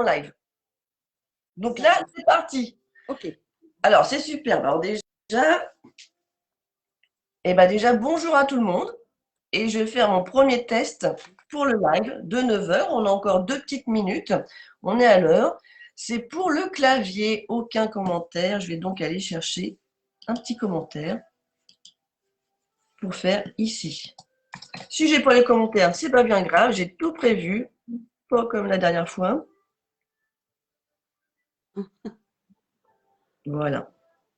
live. Donc là, c'est parti. Ok. Alors, c'est super. Alors déjà, bonjour à tout le monde. Et je vais faire mon premier test pour le live de 9 heures. On a encore 2 petites minutes. On est à l'heure. C'est pour le clavier. Aucun commentaire. Je vais donc aller chercher un petit commentaire pour faire ici. Si j'ai pas les commentaires, c'est pas bien grave. J'ai tout prévu. Pas comme la dernière fois. Voilà.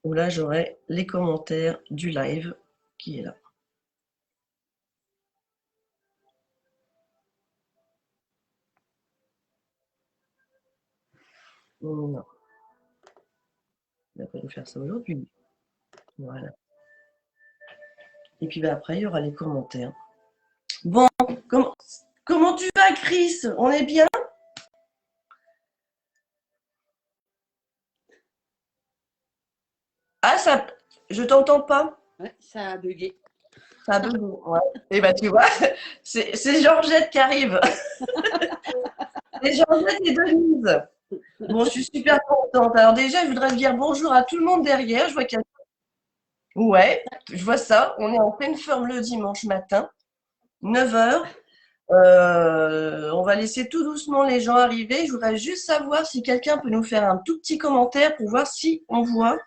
Où là, j'aurai les commentaires du live qui est là. Non. On n'a pas dû faire ça aujourd'hui. Voilà. Et puis après, il y aura les commentaires. Bon, comment tu vas, Chris? On est bien? Ah, ça, je t'entends pas. Ouais, ça a bugué. Ça a bugué. Ouais. Et ben tu vois, c'est Georgette qui arrive. C'est Georgette et Denise. Bon, je suis super contente. Alors déjà, je voudrais dire bonjour à tout le monde derrière. Je vois qu'il y a... Ouais, je vois ça. On est en pleine forme le dimanche matin, 9 heures. On va laisser tout doucement les gens arriver. Je voudrais juste savoir si quelqu'un peut nous faire un tout petit commentaire pour voir si on voit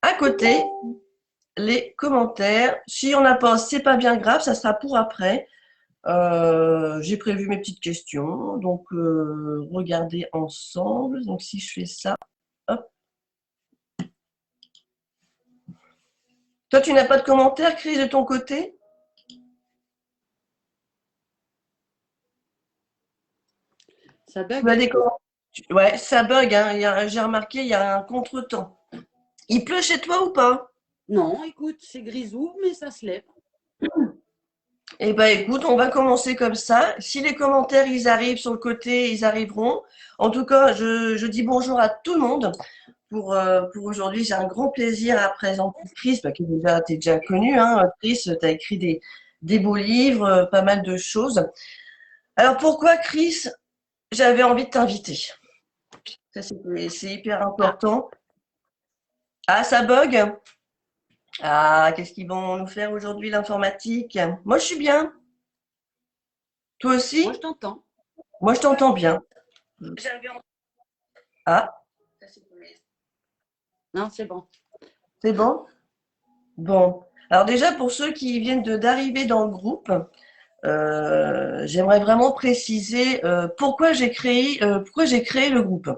à côté les commentaires. Si on n'a pas, c'est pas bien grave, ça sera pour après. J'ai prévu mes petites questions, donc regardez ensemble. Donc si je fais ça, hop. Toi, tu n'as pas de commentaires, Chris, de ton côté? Ça Tu as bug. des commentaires? Ouais, ça bug, hein. J'ai remarqué, il y a un contretemps. Il pleut chez toi ou pas? Non, écoute, c'est grisou, mais ça se lève. Eh ben écoute, on va commencer comme ça. Si les commentaires ils arrivent sur le côté, ils arriveront. En tout cas, je dis bonjour à tout le monde pour aujourd'hui. J'ai un grand plaisir à présenter Chris, bah, qui t'es déjà connu, hein. Chris, tu as écrit des beaux livres, pas mal de choses. Alors pourquoi Chris, j'avais envie de t'inviter? Ça c'est hyper Ah, important. Ah, ça bug? Ah, qu'est-ce qu'ils vont nous faire aujourd'hui l'informatique? Moi je suis bien. Toi moi aussi? je t'entends. Moi je t'entends bien. Ah, Non, c'est bon. c'est bon? Bon. Alors déjà, pour ceux qui viennent d'arriver dans le groupe, j'aimerais vraiment préciser pourquoi j'ai créé le groupe.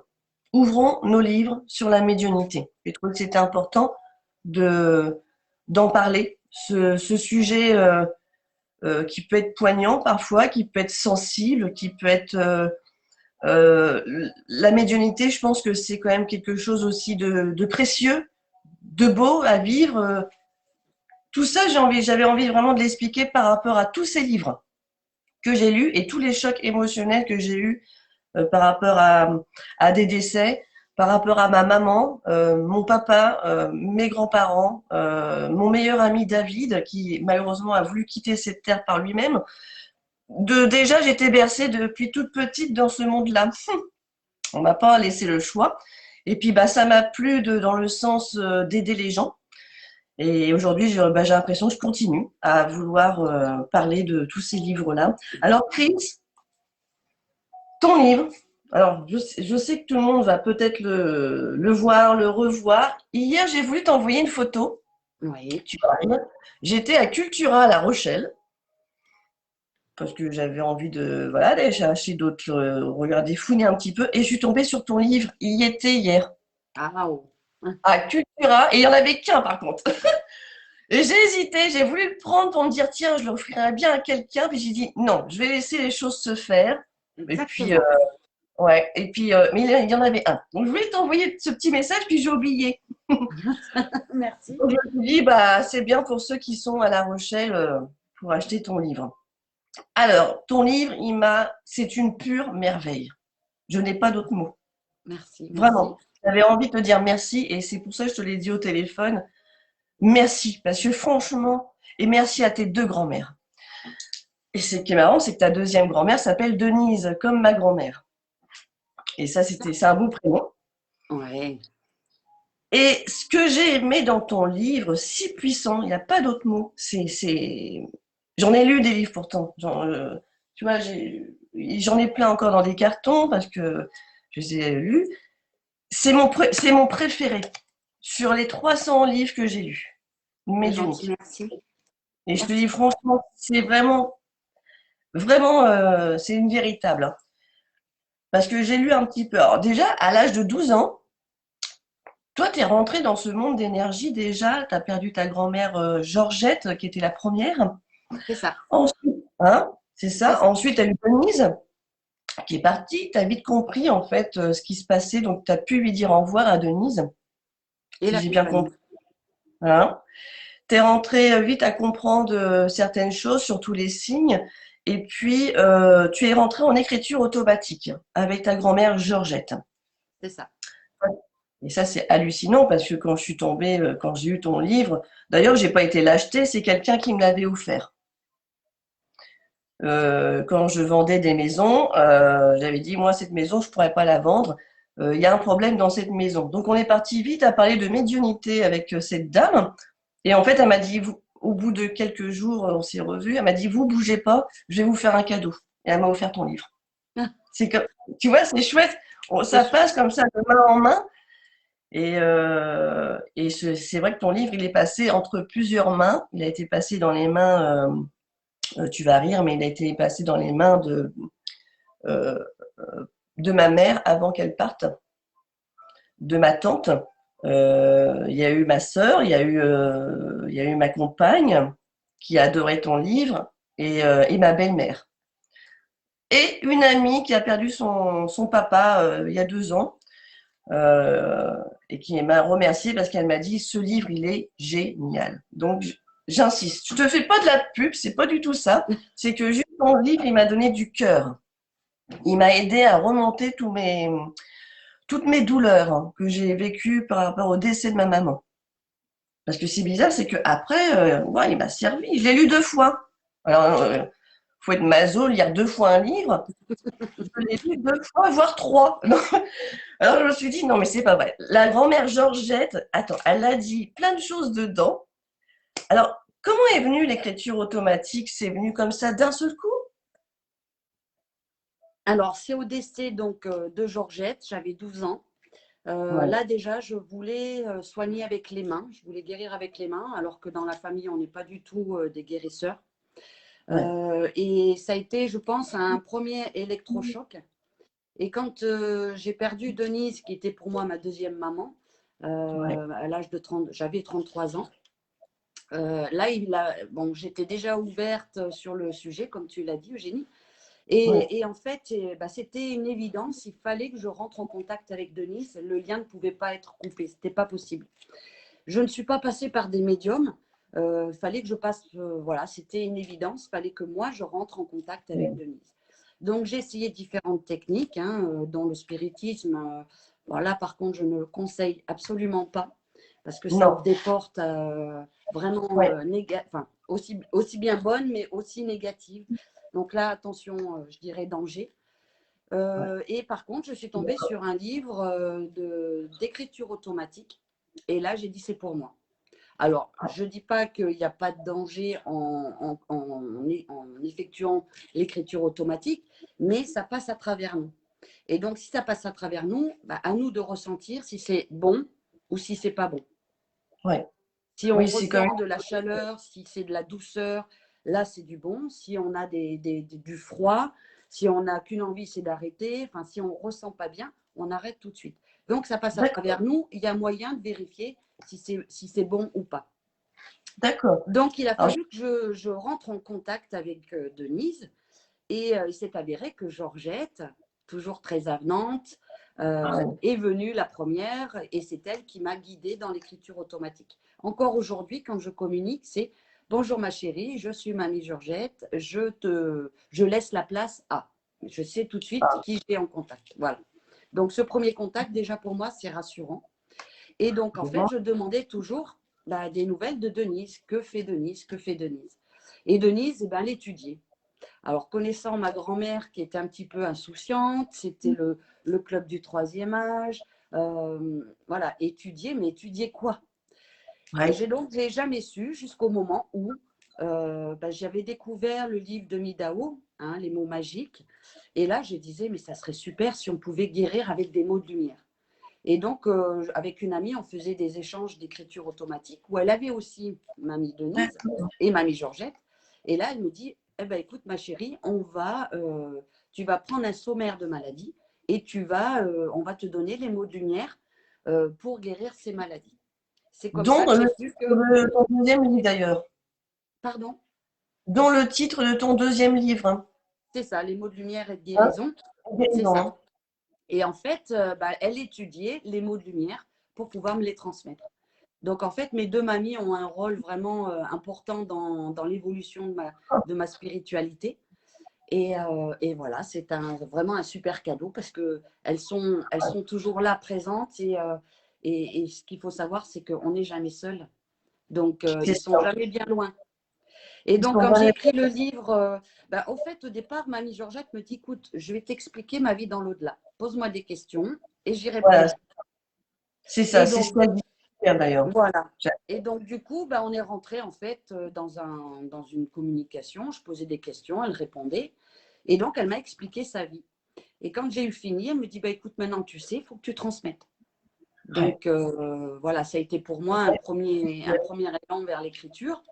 Ouvrons nos livres sur la médiumnité. J'ai trouvé que c'était important de d'en parler. Ce sujet qui peut être poignant parfois, qui peut être sensible, qui peut être la médiumnité. Je pense que c'est quand même quelque chose aussi de précieux, de beau à vivre. Tout ça, j'avais envie vraiment de l'expliquer par rapport à tous ces livres que j'ai lus et tous les chocs émotionnels que j'ai eus par rapport à des décès, par rapport à ma maman, mon papa, mes grands-parents, mon meilleur ami David, qui malheureusement a voulu quitter cette terre par lui-même. Déjà, j'étais bercée depuis toute petite dans ce monde-là. On m'a pas laissé le choix. Et puis, bah, ça m'a plu dans le sens d'aider les gens. Et aujourd'hui, j'ai l'impression que je continue à vouloir parler de tous ces livres-là. Alors, Chris, ton livre, alors je sais que tout le monde va peut-être le voir, le revoir. Hier, j'ai voulu t'envoyer une photo. Oui. Tu vas rire. J'étais à Cultura à La Rochelle parce que j'avais envie de voilà d'aller chercher d'autres, regarder, fouiner un petit peu. Et je suis tombée sur ton livre. Il y était hier Ah, oh. à Cultura et il y en avait qu'un par contre. Et j'ai hésité, j'ai voulu le prendre pour me dire, tiens, je l'offrirais bien à quelqu'un. Puis j'ai dit, non, je vais laisser les choses se faire. Et puis, Exactement. ouais, et puis, mais il y en avait un. Donc, je voulais t'envoyer ce petit message, puis j'ai oublié. Merci. Donc, je me suis dit, bah, c'est bien pour ceux qui sont à La Rochelle pour acheter ton livre. Alors, ton livre, c'est une pure merveille. Je n'ai pas d'autres mots. Merci, merci. Vraiment. J'avais envie de te dire merci et c'est pour ça que je te l'ai dit au téléphone. Merci, parce que franchement, et merci à tes deux grands-mères. Et ce qui est marrant, c'est que ta deuxième grand-mère s'appelle Denise, comme ma grand-mère. Et ça, c'est un beau prénom. Ouais. Et ce que j'ai aimé dans ton livre, si puissant, il n'y a pas d'autre mot. J'en ai lu des livres pourtant. Tu vois, j'en ai plein encore dans des cartons parce que je les ai lus. C'est mon préféré sur les 300 livres que j'ai lus, C'est gentil, médiumnique. merci. Et je te dis Merci. franchement, c'est vraiment, vraiment, c'est une véritable, hein. Parce que j'ai lu un petit peu. Alors déjà, à l'âge de 12 ans, toi, tu es rentrée dans ce monde d'énergie déjà. Tu as perdu ta grand-mère Georgette, qui était la première. C'est ça. Ensuite, hein, c'est C'est ça. ça. Ensuite, tu as eu Denise qui est partie. Tu as vite compris en fait ce qui se passait. Donc, tu as pu lui dire au revoir à Denise, Et si la j'ai bien compagnie. compris. Hein. Tu es rentrée vite à comprendre certaines choses, surtout les signes. Et puis, tu es rentrée en écriture automatique avec ta grand-mère Georgette. C'est ça. Et ça, c'est hallucinant parce que quand je suis tombée, quand j'ai eu ton livre, d'ailleurs, j'ai pas été l'acheter, c'est quelqu'un qui me l'avait offert. Quand je vendais des maisons, j'avais dit, moi, cette maison, je pourrais pas la vendre. Il y a un problème dans cette maison. Donc, on est parti vite à parler de médiumnité avec cette dame. Et en fait, elle m'a dit, au bout de quelques jours, on s'est revus, elle m'a dit, vous bougez pas, je vais vous faire un cadeau. Et elle m'a offert ton livre. Ah, C'est que, tu vois, c'est chouette. c'est Ça chouette. passe comme ça de main en main. Et c'est vrai que ton livre, il est passé entre plusieurs mains. Il a été passé dans les mains, tu vas rire, mais il a été passé dans les mains euh, de ma mère avant qu'elle parte, de ma tante. Il y a eu ma sœur, il y a eu ma compagne qui adorait ton livre et ma belle-mère. Et une amie qui a perdu son papa il y a 2 ans. euh, et qui m'a remercié parce qu'elle m'a dit ce livre il est génial. Donc j'insiste, je te fais pas de la pub, c'est pas du tout ça, c'est que juste ton livre il m'a donné du cœur, il m'a aidé à remonter toutes mes douleurs hein, que j'ai vécues par rapport au décès de ma maman. Parce que c'est bizarre, c'est que après, ouais, il m'a servi. Je l'ai lu 2 fois. Alors, faut être maso, lire 2 fois un livre. Je l'ai lu 2 fois, voire 3. Alors je me suis dit, non mais c'est pas vrai. La grand-mère Georgette, attends, elle a dit plein de choses dedans. Alors, comment est venue l'écriture automatique? C'est venu comme ça d'un seul coup? Alors, c'est au décès donc, de Georgette, j'avais 12 ans. Ouais, Là, déjà, je voulais soigner avec les mains. Je voulais guérir avec les mains, alors que dans la famille, on n'est pas du tout des guérisseurs. ouais, Et ça a été, je pense, un premier électrochoc. Et quand j'ai perdu Denise, qui était pour moi ma deuxième maman, ouais, à l'âge de 30, j'avais 33 ans. Là, bon, j'étais déjà ouverte sur le sujet, comme tu l'as dit, Eugénie. ouais. Et en fait, bah, c'était une évidence. Il fallait que je rentre en contact avec Denise. Le lien ne pouvait pas être coupé. C'était pas possible. Je ne suis pas passée par des médiums. Il fallait que je passe. Voilà, c'était une évidence. Il fallait que moi, je rentre en contact avec Ouais. Denise. Donc, j'ai essayé différentes techniques, hein, dont le spiritisme. Voilà, par contre, je ne le conseille absolument pas parce que ça Non, ouvre des portes vraiment ouais, enfin, aussi bien bonnes, mais aussi négatives. Donc là, attention, je dirais danger. ouais. Et par contre, je suis tombée sur un livre d'écriture automatique. Et là, j'ai dit, c'est pour moi. Alors, je ne dis pas qu'il n'y a pas de danger en effectuant l'écriture automatique, mais ça passe à travers nous. Et donc, si ça passe à travers nous, bah, à nous de ressentir si c'est bon ou si c'est pas bon. Ouais. Si on Oui, c'est comme ressent de la chaleur, si c'est de la douceur, là, c'est du bon. Si on a du froid, si on n'a qu'une envie, c'est d'arrêter. Enfin, si on ne ressent pas bien, on arrête tout de suite. Donc, ça passe à d'accord, travers nous. Il y a moyen de vérifier si c'est bon ou pas. d'accord. Donc, il a Alors, fallu que je rentre en contact avec Denise. Et il s'est avéré que Georgette, toujours très avenante, ouais, est venue la première et c'est elle qui m'a guidée dans l'écriture automatique. Encore aujourd'hui, quand je communique, c'est bonjour ma chérie, je suis mamie Georgette, je laisse la place à. Je sais tout de suite qui j'ai en contact. Voilà. Donc ce premier contact, déjà pour moi, c'est rassurant. Et donc en je fait, vois. je demandais toujours des nouvelles de Denise. Que fait Denise? Que fait Denise? Et Denise, eh ben, elle étudiait. Alors, connaissant ma grand-mère qui était un petit peu insouciante, c'était le club du troisième âge. Voilà, étudier, mais étudier quoi? Et Ouais. j'ai jamais su jusqu'au moment où j'avais découvert le livre de Midao, hein, Les mots magiques. Et là, je disais, mais ça serait super si on pouvait guérir avec des mots de lumière. Et donc, avec une amie, on faisait des échanges d'écriture automatique où elle avait aussi mamie Denise D'accord. et mamie Georgette. Et là, elle me dit, eh ben, écoute, ma chérie, tu vas prendre un sommaire de maladie et on va te donner les mots de lumière pour guérir ces maladies. C'est comme Dont ça que le j'ai titre su que, de ton deuxième livre d'ailleurs. pardon, Dont le titre de ton deuxième livre. Hein. c'est ça, les mots de lumière et de Hein. guérison, c'est Guérison, ça. hein. Et en fait, elle étudiait les mots de lumière pour pouvoir me les transmettre. Donc, en fait, mes deux mamies ont un rôle vraiment important dans l'évolution de ma spiritualité. Et voilà, c'est vraiment un super cadeau parce qu'elles sont toujours là, présentes. Et ce qu'il faut savoir, c'est qu'on n'est jamais seul. Donc, C'est ils sont ça. jamais bien loin. Et Ils donc, sont quand j'ai jamais- écrit le livre, au fait, au départ, mamie Georgette me dit, écoute, je vais t'expliquer ma vie dans l'au-delà. Pose-moi des questions et j'y Voilà, répondrai. c'est ça, Et c'est ce donc, qu'elle dit d'ailleurs. voilà. Et donc, du coup, on est rentré en fait dans une communication. Je posais des questions, elle répondait. Et donc, elle m'a expliqué sa vie. Et quand j'ai eu fini, elle me dit, écoute, maintenant tu sais, il faut que tu transmettes. Ouais. Donc, voilà, ça a été pour moi un premier élan vers l'écriture.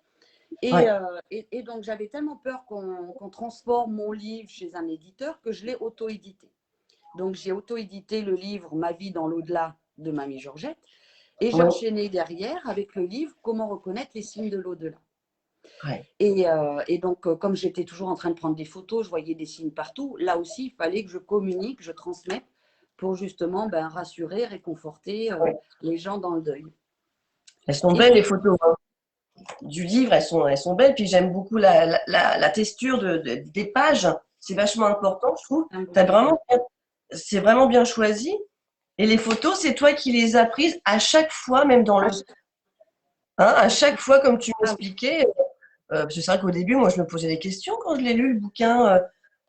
Ouais. Et donc, j'avais tellement peur qu'on transforme mon livre chez un éditeur que je l'ai auto-édité. Donc, j'ai auto-édité le livre Ma vie dans l'au-delà de Mamie Georgette. Et j'ai Ouais. enchaîné derrière avec le livre Comment reconnaître les signes de l'au-delà. Ouais. Et donc, comme j'étais toujours en train de prendre des photos, je voyais des signes partout. Là aussi, il fallait que je communique, je transmette pour justement rassurer, réconforter Ouais. les gens dans le deuil. Elles sont Et belles les puis, photos hein, du livre, elles sont belles. Puis j'aime beaucoup la texture des pages. C'est vachement important, je trouve. C'est vraiment bien choisi. Et les photos, c'est toi qui les as prises à chaque fois, même dans le, hein, à chaque fois, comme tu ah, m'expliquais. Parce que c'est vrai qu'au début, moi, je me posais des questions quand je l'ai lu, le bouquin.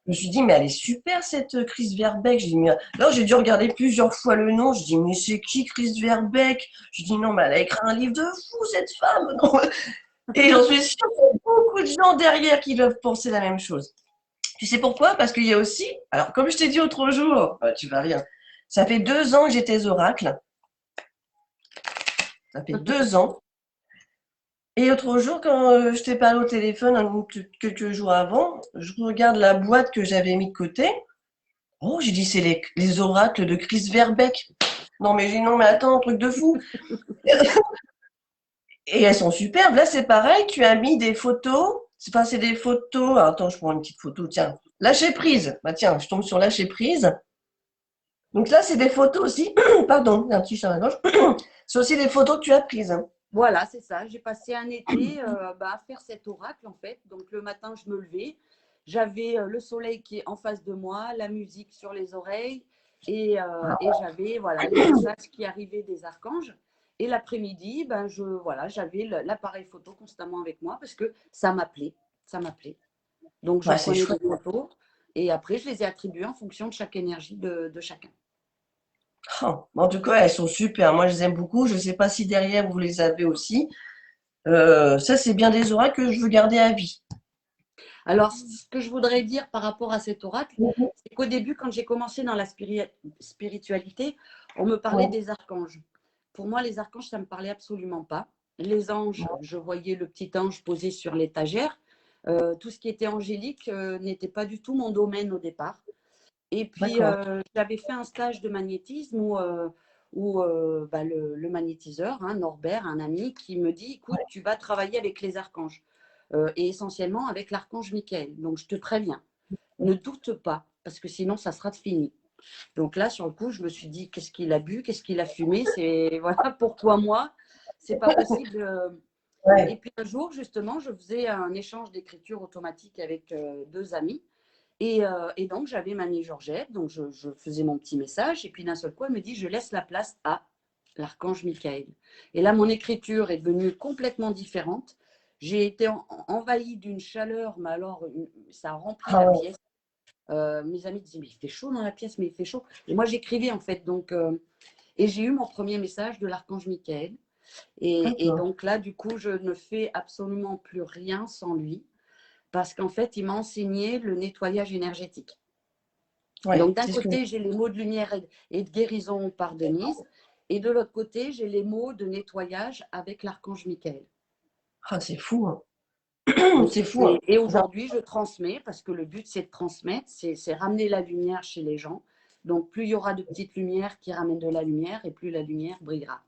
Je me suis dit, mais elle est super, cette Chris Verbeek. J'ai dit, mais... Là, j'ai dû regarder plusieurs fois le nom. Je dis, mais c'est qui Chris Verbeek? Je dis, non, mais elle a écrit un livre de fou, cette femme. Non. Et j'en suis sûre qu'il y a beaucoup de gens derrière qui doivent penser la même chose. Tu sais pourquoi? Parce qu'il y a aussi, alors comme je t'ai dit l'autre jour, tu vas rire, ça fait 2 ans que j'étais oracle. Ça fait 2 ans. Et l'autre jour, quand je t'ai parlé au téléphone quelques jours avant, je regarde la boîte que j'avais mis de côté. Oh, j'ai dit, c'est les oracles de Chris Verbeek. Non, mais j'ai dit, non, mais attends, un truc de fou. Et elles sont superbes. Là, c'est pareil, tu as mis des photos. C'est pas, c'est des photos. Alors, attends, je prends une petite photo. Tiens, lâcher prise. Bah, tiens, je tombe sur lâcher prise. Donc là, c'est des photos aussi. Pardon, un petit chat à la gorge. C'est aussi des photos que tu as prises. Hein. voilà, c'est ça. J'ai passé un été à faire cet oracle, en fait. Donc, le matin, je me levais. J'avais le soleil qui est en face de moi, la musique sur les oreilles et j'avais voilà, les messages qui arrivaient des archanges. Et l'après-midi, j'avais l'appareil photo constamment avec moi parce que ça m'appelait. Ça m'appelait. Donc, je Ouais, c'est prenais des chouette. photos et après, je les ai attribuées en fonction de chaque énergie de chacun. Oh, en tout cas, elles sont super. Moi, je les aime beaucoup. Je ne sais pas si derrière, vous les avez aussi. Ça, c'est bien des oracles que je veux garder à vie. Alors, ce que je voudrais dire par rapport à cet oracle, Mhm. c'est qu'au début, quand j'ai commencé dans la spiritualité, on me parlait Ouais. des archanges. Pour moi, les archanges, ça ne me parlait absolument pas. Les anges, je voyais le petit ange posé sur l'étagère. Tout ce qui était angélique n'était pas du tout mon domaine au départ. Et puis, D'accord. j'avais fait un stage de magnétisme où le magnétiseur, hein, Norbert, un ami, qui me dit, écoute, tu vas travailler avec les archanges et essentiellement avec l'archange Michael. Donc, je te préviens, ne doute pas, parce que sinon, ça sera fini. Donc là, sur le coup, je me suis dit, qu'est-ce qu'il a bu, qu'est-ce qu'il a fumé, c'est voilà, pourquoi moi, c'est pas possible. Et Ouais. puis un jour, justement, je faisais un échange d'écriture automatique avec deux amis. Et donc, j'avais mamie Georgette, donc je faisais mon petit message, et puis d'un seul coup, elle me dit, je laisse la place à l'archange Michael. Et là, mon écriture est devenue complètement différente. J'ai été envahie d'une chaleur, mais alors, ça a rempli Ah la ouais. pièce. Mes amis disaient, mais il fait chaud dans la pièce, mais il fait chaud. Et moi, j'écrivais, en fait. Donc, et j'ai eu mon premier message de l'archange Michael. Et D'accord. donc là, du coup, je ne fais absolument plus rien sans lui. Parce qu'en fait, il m'a enseigné le nettoyage énergétique. Ouais, Donc, d'un c'est ce que. côté, j'ai les mots de lumière et de guérison par Denise. Et de l'autre côté, j'ai les mots de nettoyage avec l'archange Michael. Ah, c'est fou, hein. Donc, C'est fou, hein. et aujourd'hui, je transmets parce que le but, c'est de transmettre, c'est ramener la lumière chez les gens. Donc, plus il y aura de petites lumières qui ramènent de la lumière et plus la lumière brillera.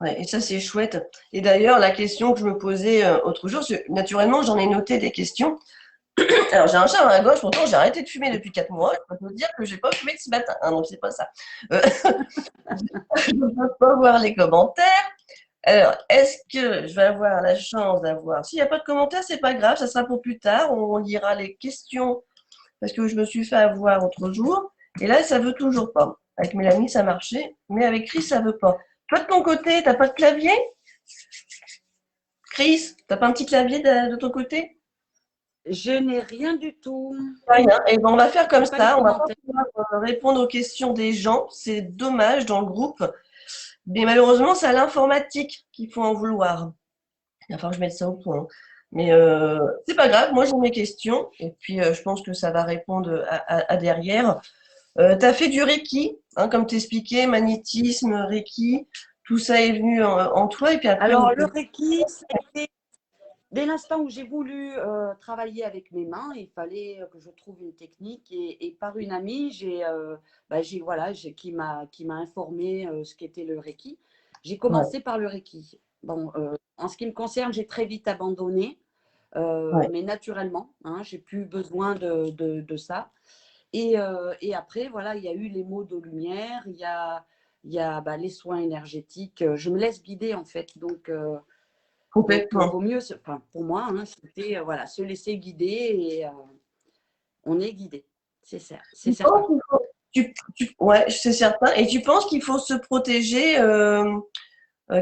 Ouais, et ça, c'est chouette. Et d'ailleurs, la question que je me posais autre jour, naturellement, j'en ai noté des questions. Alors, j'ai un chat à gauche, pourtant, j'ai arrêté de fumer depuis 4 mois. Je peux te dire que j'ai pas fumé de ce matin, hein, donc c'est pas ça. Euh, je ne peux pas voir les commentaires. Alors, est-ce que je vais avoir la chance d'avoir. S'il n'y a pas de commentaires, c'est pas grave, ça sera pour plus tard. On lira les questions parce que je me suis fait avoir l'autre jour. Et là, ça veut toujours pas. Avec Mélanie, ça marchait, mais avec Chris, ça veut pas. Toi, de ton côté, t'as pas de clavier? Chris, t'as pas un petit clavier de ton côté? Je n'ai rien du tout. Rien. Et ben, on va faire Je comme n'ai pas les ça. On va pas commentaires. pouvoir répondre aux questions des gens. C'est dommage dans le groupe. Mais malheureusement, c'est à l'informatique qu'il faut en vouloir. Il va falloir que je mette ça au point. Mais c'est pas grave, moi j'ai mes questions et puis je pense que ça va répondre à derrière. Tu as fait du Reiki, hein, comme t'expliquais, magnétisme, Reiki, tout ça est venu en toi et puis après au Alors, le niveau. Reiki, ça a été dès l'instant où j'ai voulu travailler avec mes mains, il fallait que je trouve une technique et par une amie, voilà, qui m'a informé ce qu'était le Reiki. J'ai Ouais, commencé par le Reiki. Bon, en ce qui me concerne, j'ai très vite abandonné, ouais. mais naturellement, hein, j'ai plus besoin de ça. Et après, voilà, il y a eu les mots de lumière, il y a les soins énergétiques. Je me laisse guider en fait, donc, Complètement. vaut mieux, enfin, pour moi, hein, c'était voilà, se laisser guider et on est guidé. C'est Tu certain. penses qu'il faut, ouais, c'est certain. Et tu penses qu'il faut se protéger,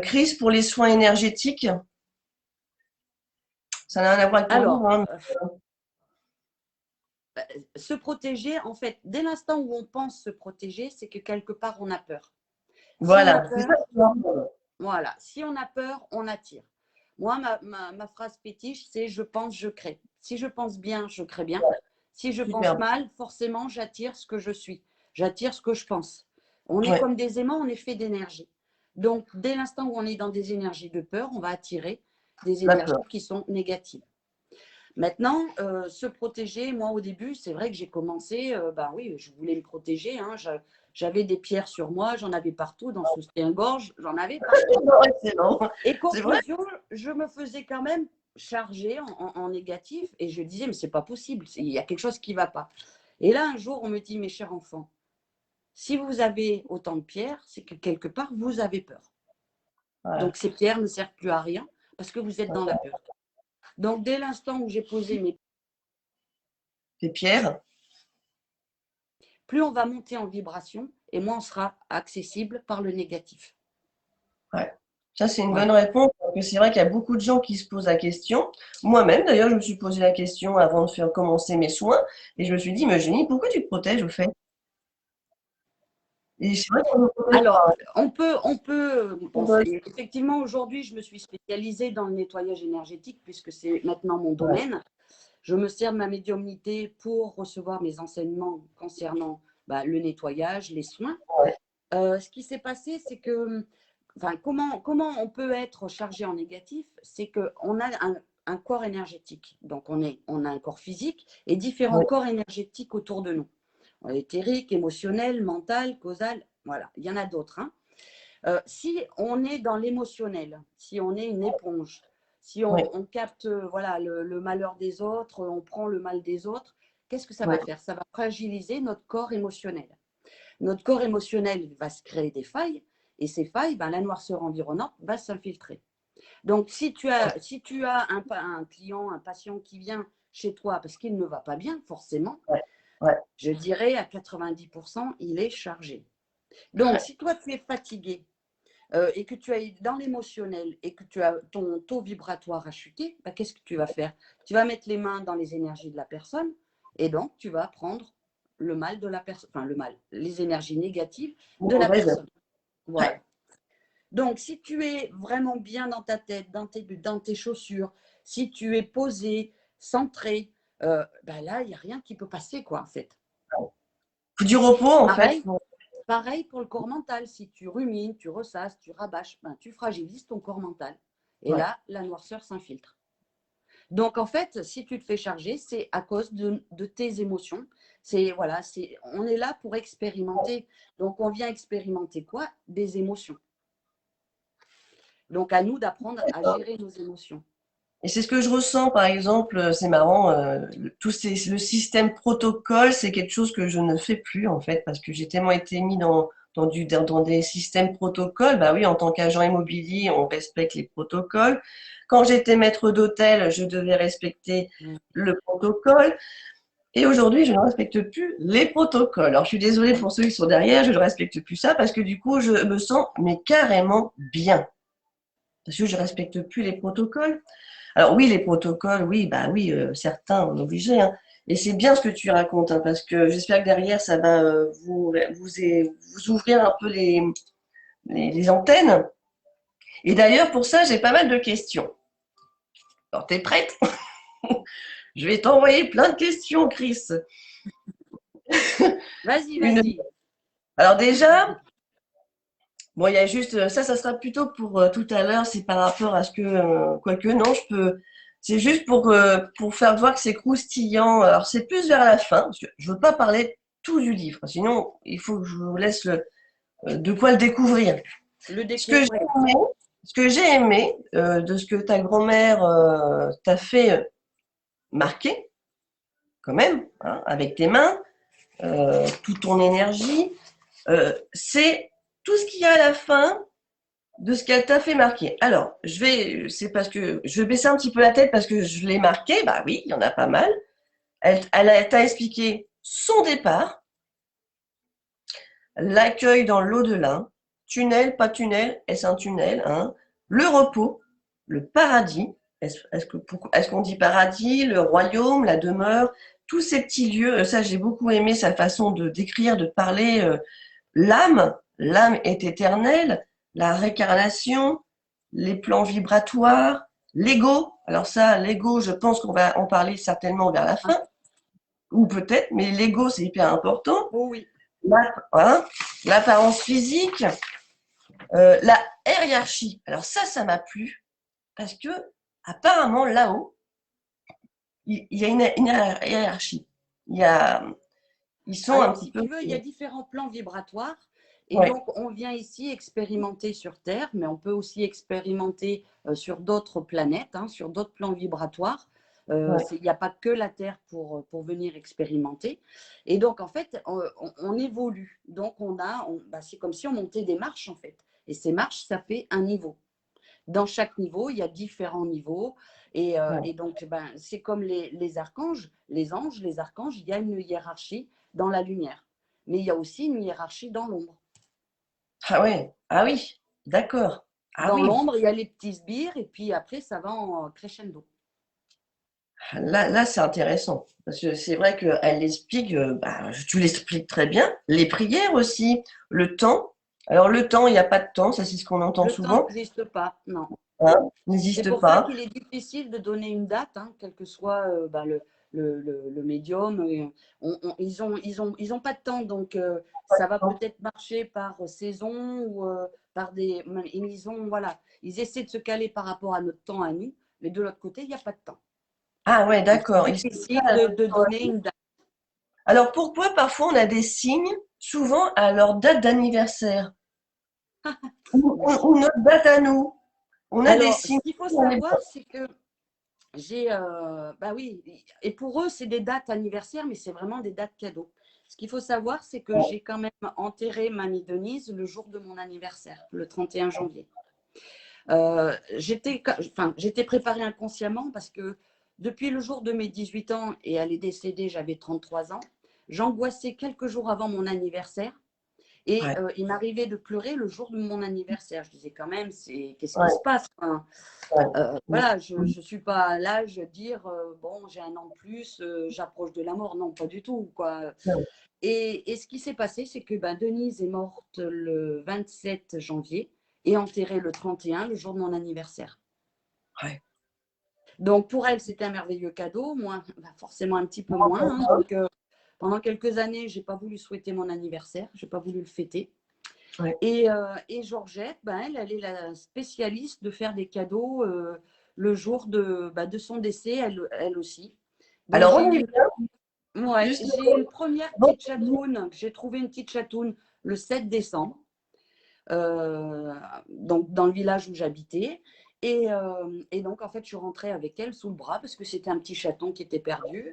Chris, pour les soins énergétiques? Ça n'a rien à voir avec ton livre, Alors, hein. se protéger, en fait, dès l'instant où on pense se protéger, c'est que quelque part, on a peur. Si on a Voilà, c'est ça peur, qui est normal. voilà, si on a peur, on attire. Moi, ma phrase fétiche, c'est je pense, je crée. Si je pense bien, je crée bien. Si je pense Superbe. mal, forcément, j'attire ce que je suis. J'attire ce que je pense. On est Ouais, comme des aimants, on est fait d'énergie. Donc, dès l'instant où on est dans des énergies de peur, on va attirer des énergies d'accord. qui sont négatives. Maintenant, se protéger, moi au début, c'est vrai que j'ai commencé, ben oui, je voulais me protéger, hein, j'avais des pierres sur moi, j'en avais partout, dans le soutien-gorge, j'en avais partout. Non, excellent. Et C'est vrai? conclusion, je me faisais quand même charger en négatif et je disais, mais c'est pas possible, il y a quelque chose qui ne va pas. Et là, un jour, on me dit, mes chers enfants, si vous avez autant de pierres, c'est que quelque part, vous avez peur. Ouais. Donc, ces pierres ne servent plus à rien parce que vous êtes dans la peur. Donc, dès l'instant où j'ai posé mes... Des pierres. Plus on va monter en vibration et moins on sera accessible par le négatif. Ouais. Ça, c'est une bonne Voilà. réponse, parce que c'est vrai qu'il y a beaucoup de gens qui se posent la question. Moi-même, d'ailleurs, je me suis posé la question avant de faire commencer mes soins, et je me suis dit, mais Eugénie, pourquoi tu te protèges au fait? Et c'est vrai qu'on ne protège Alors, pas. bon, effectivement, aujourd'hui, je me suis spécialisée dans le nettoyage énergétique puisque c'est maintenant mon Ouais, domaine. Je me sers de ma médiumnité pour recevoir mes enseignements concernant le nettoyage, les soins. ouais, Ce qui s'est passé, c'est que, enfin, comment on peut être chargé en négatif? C'est qu'on a un corps énergétique. Donc, on a un corps physique et différents ouais, corps énergétiques autour de nous. Éthérique, émotionnel, mental, causal, voilà. Il y en a d'autres, hein. Si on est dans l'émotionnel, si on est une éponge, si ouais, on capte voilà, le malheur des autres, on prend le mal des autres, qu'est-ce que ça va ouais, faire? Ça va fragiliser notre corps émotionnel. Notre corps émotionnel va se créer des failles et ces failles, la noirceur environnante va s'infiltrer. Donc, si tu as un client, un patient qui vient chez toi parce qu'il ne va pas bien, forcément, ouais, ouais, je dirais à 90%, il est chargé. Donc, si toi, tu es fatigué, et que tu es dans l'émotionnel et que tu as ton taux vibratoire a chuté, bah, qu'est-ce que tu vas faire? Tu vas mettre les mains dans les énergies de la personne et donc tu vas prendre le mal de la personne, enfin le mal, les énergies négatives de la Mauvaise. personne. Voilà. Ouais. Donc, si tu es vraiment bien dans ta tête, dans tes chaussures, si tu es posé, centré, ben là, il n'y a rien qui peut passer, quoi, en fait. Faut du repos, en fait. Pareil, pareil pour le corps mental. Si tu rumines, tu ressasses, tu rabâches, ben, tu fragilises ton corps mental. Et Ouais. là, la noirceur s'infiltre. Donc, en fait, si tu te fais charger, c'est à cause de tes émotions. Voilà, on est là pour expérimenter. Donc, on vient expérimenter quoi? Des émotions. Donc, à nous d'apprendre à gérer nos émotions. Et c'est ce que je ressens, par exemple, c'est marrant, le système protocole, c'est quelque chose que je ne fais plus, en fait, parce que j'ai tellement été mis dans des systèmes protocoles. Bah oui, en tant qu'agent immobilier, on respecte les protocoles. Quand j'étais maître d'hôtel, je devais respecter le protocole. Et aujourd'hui, je ne respecte plus les protocoles. Alors, je suis désolée pour ceux qui sont derrière, je ne respecte plus ça parce que du coup, je me sens mais carrément bien. Parce que je ne respecte plus les protocoles. Alors oui, les protocoles, oui, bah oui, certains, on est obligé, hein. Et c'est bien ce que tu racontes, hein, parce que j'espère que derrière, ça va vous ouvrir un peu les antennes. Et d'ailleurs, pour ça, j'ai pas mal de questions. Alors, t'es prête? Je vais t'envoyer plein de questions, Chris. Vas-y, Une... vas-y. Alors déjà, bon, il y a juste ça sera plutôt pour tout à l'heure, c'est par rapport à ce que, quoique non, je peux, c'est juste pour faire voir que c'est croustillant. Alors c'est plus vers la fin, parce que je veux pas parler tout du livre, sinon il faut que je vous laisse de quoi le découvrir. Le Ce que j'ai découvrir. aimé, ce que j'ai aimé de ce que ta grand-mère t'a fait marquer, quand même, hein, avec tes mains, toute ton énergie, c'est tout ce qu'il y a à la fin de ce qu'elle t'a fait marquer. Alors, c'est parce que je vais baisser un petit peu la tête parce que je l'ai marqué. Bah oui, il y en a pas mal. Elle t'a expliqué son départ, l'accueil dans l'au-delà, tunnel, pas tunnel, est-ce un tunnel, hein, le repos, le paradis. Est-ce qu'on dit paradis, le royaume, la demeure, tous ces petits lieux. Ça, j'ai beaucoup aimé sa façon de décrire, de parler. L'âme est éternelle, la réincarnation, les plans vibratoires, l'ego. Alors ça, l'ego, je pense qu'on va en parler certainement vers la Ah, fin, ou peut-être, mais l'ego, c'est hyper important. oh oui. Hein, l'apparence physique, la hiérarchie. Alors ça m'a plu, parce que apparemment là-haut, il y a une hiérarchie. Il y a, ils sont un Alors, petit si peu. tu veux, il y a différents plans vibratoires. Et Ouais, donc, on vient ici expérimenter sur Terre, mais on peut aussi expérimenter sur d'autres planètes, hein, sur d'autres plans vibratoires. ouais, Il n'y a pas que la Terre pour venir expérimenter. Et donc, en fait, on évolue. Donc, bah, c'est comme si on montait des marches, en fait. Et ces marches, ça fait un niveau. Dans chaque niveau, il y a différents niveaux. ouais. Et donc, ben, c'est comme les archanges, les anges, les archanges, il y a une hiérarchie dans la lumière. Mais il y a aussi une hiérarchie dans l'ombre. Ah ouais, ah oui, d'accord. Ah Dans oui, l'ombre, il y a les petits sbires et puis après, ça va en crescendo. là c'est intéressant. Parce que c'est vrai qu'elle l'explique, bah, tu l'expliques très bien. Les prières aussi, le temps. Alors le temps, il n'y a pas de temps, ça c'est ce qu'on entend Le temps souvent. n'existe pas, non. Hein, C'est n'existe pour ça pas. qu'il est difficile de donner une date, hein, quel que soit bah, le médium. Ils ont pas de temps, donc ça va peut-être marcher par saison ou par des. Voilà, ils essaient de se caler par rapport à notre temps à nous, mais de l'autre côté, il n'y a pas de temps. Ah ouais, Donc c'est d'accord. difficile de donner une date. Alors pourquoi parfois on a des signes, souvent à leur date d'anniversaire, ou notre date à nous. On a des Alors, ce signes. qu'il faut savoir, c'est que bah oui, et pour eux, c'est des dates anniversaires, mais c'est vraiment des dates cadeaux. Ce qu'il faut savoir, c'est que j'ai quand même enterré Mamie Denise le jour de mon anniversaire, le 31 janvier. J'étais préparée inconsciemment parce que depuis le jour de mes 18 ans, et elle est décédée, j'avais 33 ans, j'angoissais quelques jours avant mon anniversaire. Et Ouais. il m'arrivait de pleurer le jour de mon anniversaire. Je disais quand même, qu'est-ce qui Ouais. se passe, hein? Ouais. Voilà, je ne suis pas à l'âge de dire, bon, j'ai un an de plus, j'approche de la mort. Non, pas du tout, quoi. Ouais. Et ce qui s'est passé, c'est que ben, Denise est morte le 27 janvier et enterrée le 31, le jour de mon anniversaire. Ouais. Donc pour elle, c'était un merveilleux cadeau, moi, ben, forcément un petit peu moins. Hein. Donc pendant quelques années, je n'ai pas voulu souhaiter mon anniversaire, je n'ai pas voulu le fêter. Ouais. Et Georgette, ben, elle est la spécialiste de faire des cadeaux le jour de son décès, elle aussi. Donc Alors, j'ai on y eu vient, Ouais, justement. j'ai une première Bon, petite chatoune, j'ai trouvé une petite chatoune le 7 décembre, donc dans le village où j'habitais. Et donc, en fait, je suis rentrée avec elle sous le bras parce que c'était un petit chaton qui était perdu.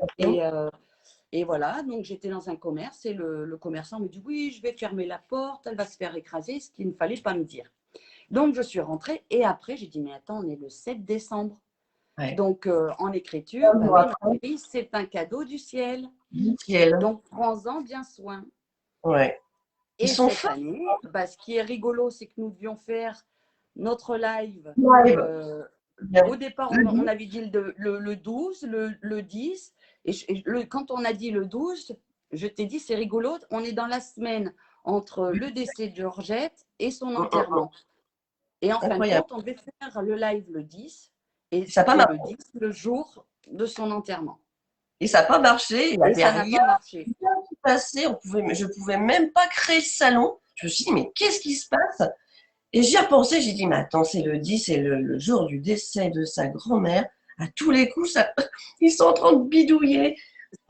Et voilà, donc j'étais dans un commerce et le commerçant me dit oui, je vais fermer la porte, elle va se faire écraser, ce qu'il ne fallait pas me dire. Donc, je suis rentrée et après, j'ai dit mais attends, on est le 7 décembre. ouais. Donc, en écriture, bah oui, ma chérie, c'est un cadeau du ciel. Ciel. Donc, prends-en bien soin. Ouais. Ils Et sont cette forts. année, bah, ce qui est rigolo, c'est que nous devions faire notre live. Live. Au Bien. départ, Le on 10. avait dit le 12, le 10. Quand on a dit le 12, je t'ai dit, c'est rigolo, on est dans la semaine entre le décès de Georgette et son enterrement. Et en fin de Incroyable. compte, on devait faire le live le 10. Et Ça n'a pas c'était marché. le 10, le jour de son enterrement. Et ça n'a pas marché. Il n'y Et avait ça n'a rien pas marché. qui passait. Je ne pouvais même pas créer le salon. Je me suis dit, mais qu'est-ce qui se passe? Et j'y ai repensé. J'ai dit, mais attends, c'est le 10, c'est le jour du décès de sa grand-mère. À tous les coups, ça, ils sont en train de bidouiller.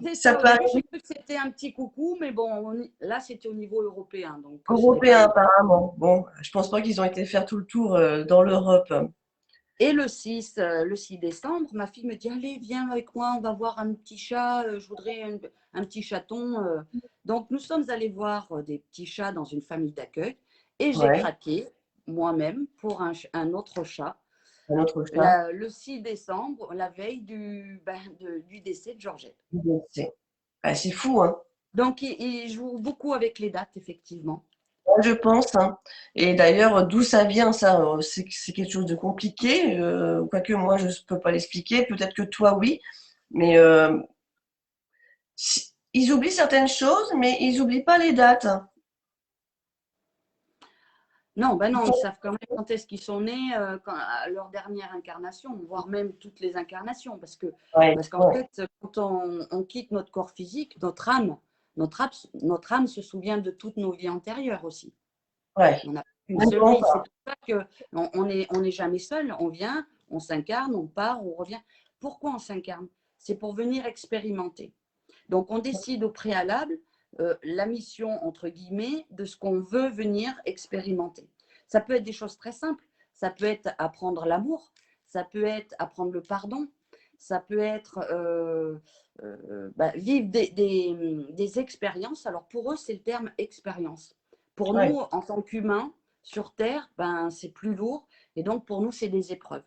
C'est Ça ça, au peut début, j'ai arriver cru que c'était un petit coucou, mais bon, là, c'était au niveau européen, donc ce n'est pas européen, grave. apparemment. Bon, je pense pas qu'ils ont été faire tout le tour dans l'Europe. Et le 6 décembre, ma fille me dit, allez, viens avec moi, on va voir un petit chat, je voudrais un petit chaton. Donc, nous sommes allés voir des petits chats dans une famille d'accueil et j'ai Ouais, craqué moi-même pour un autre chat un autre chat. le 6 décembre, la veille du décès de Georgette. C'est fou, hein. Donc, il joue beaucoup avec les dates, effectivement. Je pense, hein. Et d'ailleurs, d'où ça vient, ça, c'est quelque chose de compliqué. Quoique moi, je ne peux pas l'expliquer. Peut-être que toi, oui. Mais ils oublient certaines choses, mais ils n'oublient pas les dates. Non, ben Ils non, ils sont- savent quand même quand est-ce qu'ils sont nés, à leur dernière incarnation, voire même toutes les incarnations. Ouais, Parce qu'en ouais, fait, quand on quitte notre corps physique, notre âme se souvient de toutes nos vies antérieures aussi. ouais. On n'a qu'une Même seule quand vie. C'est pour ça qu'on n'est jamais seul. On vient, on s'incarne, on part, on revient. Pourquoi on s'incarne? C'est pour venir expérimenter. Donc, on décide au préalable la mission, entre guillemets, de ce qu'on veut venir expérimenter. Ça peut être des choses très simples. Ça peut être apprendre l'amour. Ça peut être apprendre le pardon. Ça peut être vivre des expériences. Alors, pour eux, c'est le terme expérience. Pour ouais. nous, en tant qu'humains, sur Terre, c'est plus lourd. Et donc, pour nous, c'est des épreuves.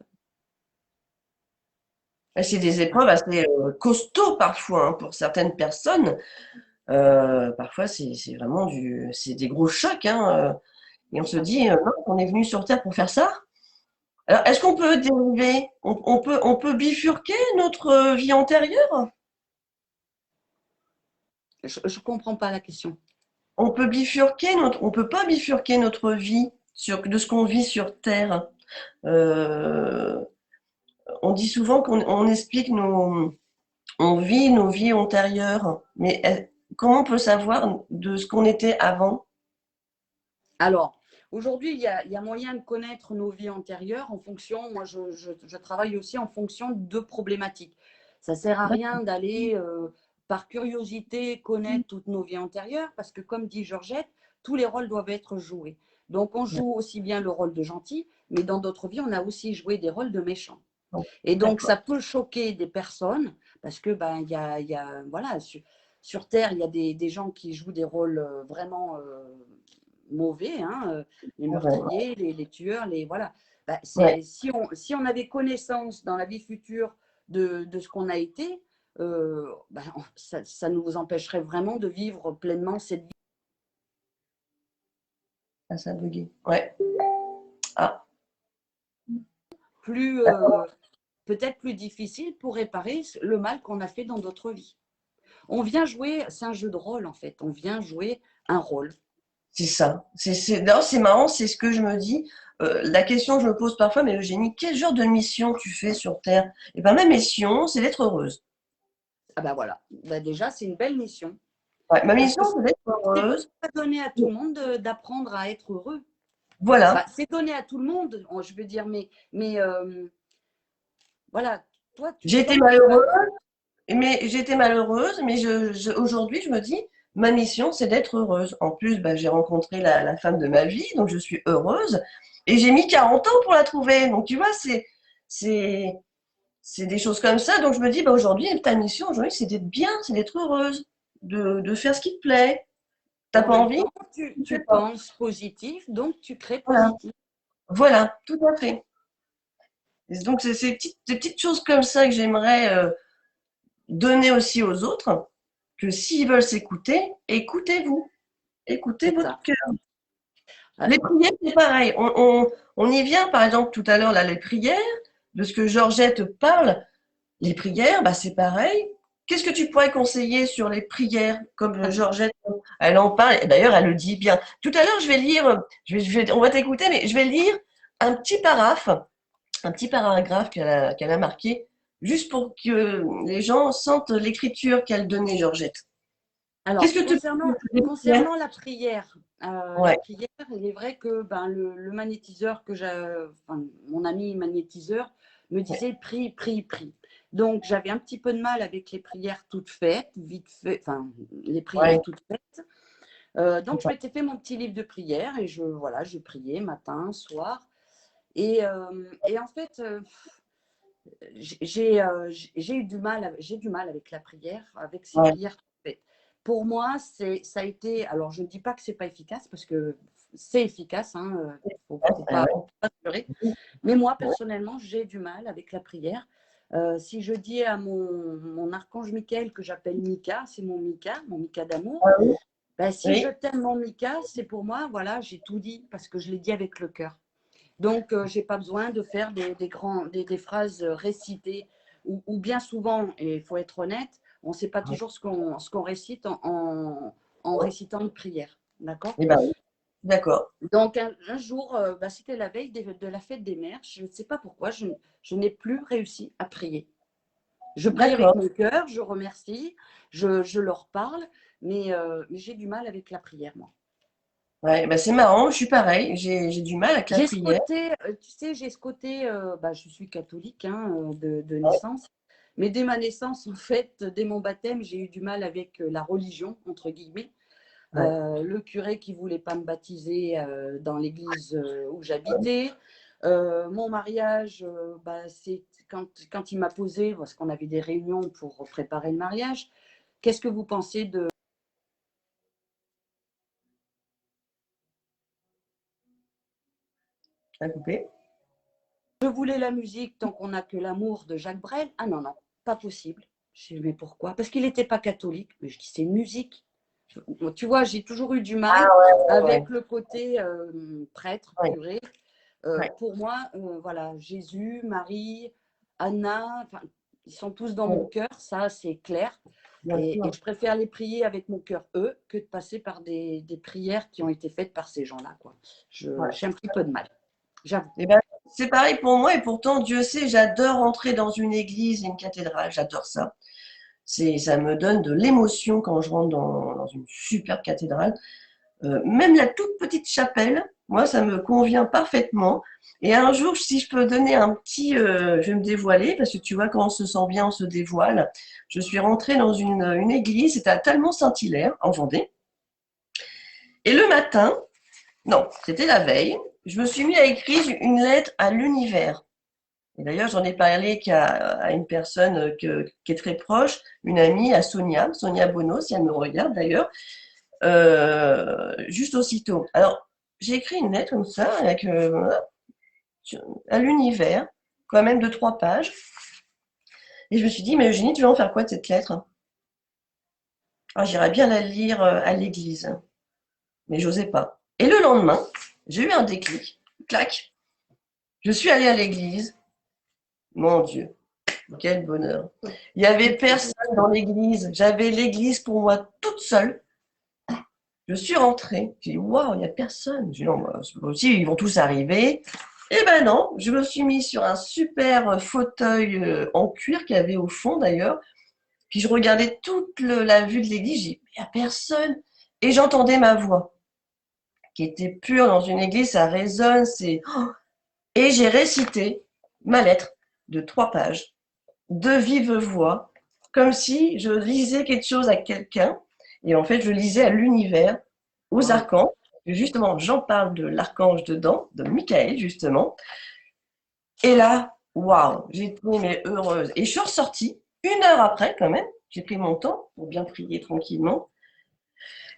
C'est des épreuves assez costauds parfois, hein, pour certaines personnes. Parfois, c'est vraiment c'est des gros chocs, hein, et on se dit, non, on est venu sur Terre pour faire ça. Alors, est-ce qu'on peut dériver, on peut bifurquer notre vie antérieure? Je ne comprends pas la question. On peut pas bifurquer notre vie de ce qu'on vit sur Terre. Euh, on dit souvent on explique on vit nos vies antérieures, mais comment on peut savoir de ce qu'on était avant? Alors, aujourd'hui, il y a moyen de connaître nos vies antérieures en fonction, moi je travaille aussi en fonction de problématiques. Ça ne sert à rien d'aller par curiosité connaître toutes nos vies antérieures parce que comme dit Georgette, tous les rôles doivent être joués. Donc on joue aussi bien le rôle de gentil, mais dans d'autres vies, on a aussi joué des rôles de méchants. Et donc D'accord. ça peut choquer des personnes parce que voilà, sur Terre, il y a des gens qui jouent des rôles vraiment mauvais, hein, les Ouais, meurtriers, les tueurs, voilà. ouais. Si on avait connaissance dans la vie future de ce qu'on a été, ça nous empêcherait vraiment de vivre pleinement cette vie. Ah, ça a bugué. Ouais. Ah, Plus, peut-être plus difficile pour réparer le mal qu'on a fait dans notre vie. On vient jouer, c'est un jeu de rôle en fait, on vient jouer un rôle. c'est ça. D'ailleurs, c'est marrant, c'est ce que je me dis. La question que je me pose parfois, mais Eugénie, quel genre de mission tu fais sur Terre? Eh bien, ma mission, c'est d'être heureuse. Ah ben voilà, ben déjà c'est une belle mission. Ouais, ma Parce mission, que c'est d'être c'est heureuse. pas donné à tout le monde d'apprendre à être heureux. Bah, Voilà. c'est donné à tout le monde, je veux dire, mais voilà, toi tu J'ai été sens que malheureuse, mais aujourd'hui, je me dis, ma mission, c'est d'être heureuse. En plus, bah, j'ai rencontré la femme de ma vie, donc je suis heureuse. Et j'ai mis 40 ans pour la trouver. Donc, tu vois, c'est, c'est des choses comme ça. Donc, je me dis, bah, aujourd'hui, ta mission, aujourd'hui, c'est d'être bien, c'est d'être heureuse, de faire ce qui te plaît. et T'as en pas même envie? temps Tu fais tu pas. penses positif, donc tu crées Voilà. positif. Voilà, tout à fait. Et donc, c'est ces petites choses comme ça que j'aimerais donner aussi aux autres, que s'ils veulent s'écouter, écoutez-vous. Écoutez C'est votre ça. cœur. Ouais. Les prières, c'est pareil. On y vient, par exemple, tout à l'heure, là, les prières, de ce que Georgette parle. Les prières, bah, c'est pareil. Qu'est-ce que tu pourrais conseiller sur les prières, comme Georgette, elle en parle, et d'ailleurs, elle le dit bien. Tout à l'heure, je vais lire, on va t'écouter, mais je vais lire un petit un petit paragraphe qu'elle a marqué, juste pour que les gens sentent l'écriture qu'elle donnait, Georgette. Qu'est-ce Alors, que tu peux concernant la Ouais, prière, il est vrai que ben, le magnétiseur enfin, mon ami magnétiseur me ouais, disait prie, prie, prie. Donc, j'avais un petit peu de mal avec les prières toutes faites, vite fait, enfin, les prières ouais, toutes faites. Donc, je m'étais fait mon petit livre de prière et voilà, je priais matin, soir. Et en fait, j'ai eu j'ai du mal avec la prière, avec ces ouais, prières faites. Pour moi, ça a été. Alors, je ne dis pas que c'est pas efficace parce que c'est efficace, hein, faut ouais, pas se leurrer. Mais moi, ouais, personnellement, j'ai du mal avec la prière. Si je dis à mon archange Michael que j'appelle Mika, c'est mon Mika d'amour. ouais, Ben, si je oui, t'aime mon Mika, c'est pour moi, voilà, j'ai tout dit parce que je l'ai dit avec le cœur. Donc, je n'ai pas besoin de faire des phrases récitées ou bien souvent, et il faut être honnête, on ne sait pas toujours ce qu'on récite en ouais. récitant une prière. D'accord. Eh ben oui, d'accord, Donc, un jour, bah, c'était la veille de la fête des mères. Je ne sais pas pourquoi, je n'ai plus réussi à prier. Je prie avec d'accord. mon cœur, je remercie, je leur parle, mais j'ai du mal avec la prière, moi. Ouais, ben c'est marrant, je suis pareil, j'ai du mal avec la J'ai ce prière. côté, tu sais, j'ai ce côté, bah, je suis catholique hein, de naissance, mais dès ma naissance, en fait, dès mon baptême, j'ai eu du mal avec la religion, entre guillemets. Ouais, Le curé qui voulait pas me baptiser dans l'église où j'habitais. Mon mariage, bah, c'est quand il m'a posé, parce qu'on avait des réunions pour préparer le mariage, qu'est-ce que vous pensez de... ça a coupé. Je voulais la musique tant qu'on n'a que l'amour de Jacques Brel. Ah non, non, pas possible. Je dis, mais pourquoi? Parce qu'il n'était pas catholique. Mais je dis, c'est une musique. Tu vois, j'ai toujours eu du Ah mal ouais, ouais, avec le côté prêtre, ouais, curé. ouais, Pour moi, voilà, Jésus, Marie, Anna, enfin, ils sont tous dans mon ouais, cœur, ça c'est clair. bien Et sûr. je préfère les prier avec mon cœur, eux, que de passer par des prières qui ont été faites par ces gens-là, quoi. Ouais. J'ai un petit peu de mal, j'avoue. Eh ben, c'est pareil pour moi et pourtant, Dieu sait, j'adore entrer dans une église, une cathédrale, j'adore ça. Ça me donne de l'émotion quand je rentre dans une superbe cathédrale. Même la toute petite chapelle, moi, ça me convient parfaitement. Et un jour, si je peux donner un petit, je vais me dévoiler, parce que tu vois, quand on se sent bien, on se dévoile. Je suis rentrée dans une église, c'était à Talmont-Saint-Hilaire, en Vendée. Et le matin, non, c'était la veille, je me suis mis à écrire une lettre à l'univers. Et d'ailleurs, j'en ai parlé à une personne qui est très proche, une amie, à Sonia Bono, si elle me regarde d'ailleurs, juste aussitôt. Alors, j'ai écrit une lettre comme ça, à l'univers, quand même de 3 pages. Et je me suis dit, mais Eugénie, tu vas en faire quoi de cette lettre? Ah, j'irais bien la lire à l'église, mais j'osais pas. Et le lendemain, j'ai eu un déclic, clac. Je suis allée à l'église. Mon Dieu, quel bonheur. Il n'y avait personne dans l'église. J'avais l'église pour moi toute seule. Je suis rentrée. J'ai dit, waouh, il n'y a personne. J'ai dit, non, moi, c'est pas possible, ils vont tous arriver. Eh ben non, je me suis mis sur un super fauteuil en cuir qu'il y avait au fond d'ailleurs. Puis je regardais toute la vue de l'église. J'ai dit, il n'y a personne. Et j'entendais ma voix qui était pure dans une église. Ça résonne. Et j'ai récité ma lettre de 3 pages de vive voix, comme si je lisais quelque chose à quelqu'un. Et en fait, je lisais à l'univers, aux archanges. Justement, j'en parle de l'archange dedans, de Michael, justement. Et là, waouh, j'étais mais heureuse. Et je suis ressortie 1 heure après, quand même. J'ai pris mon temps pour bien prier tranquillement.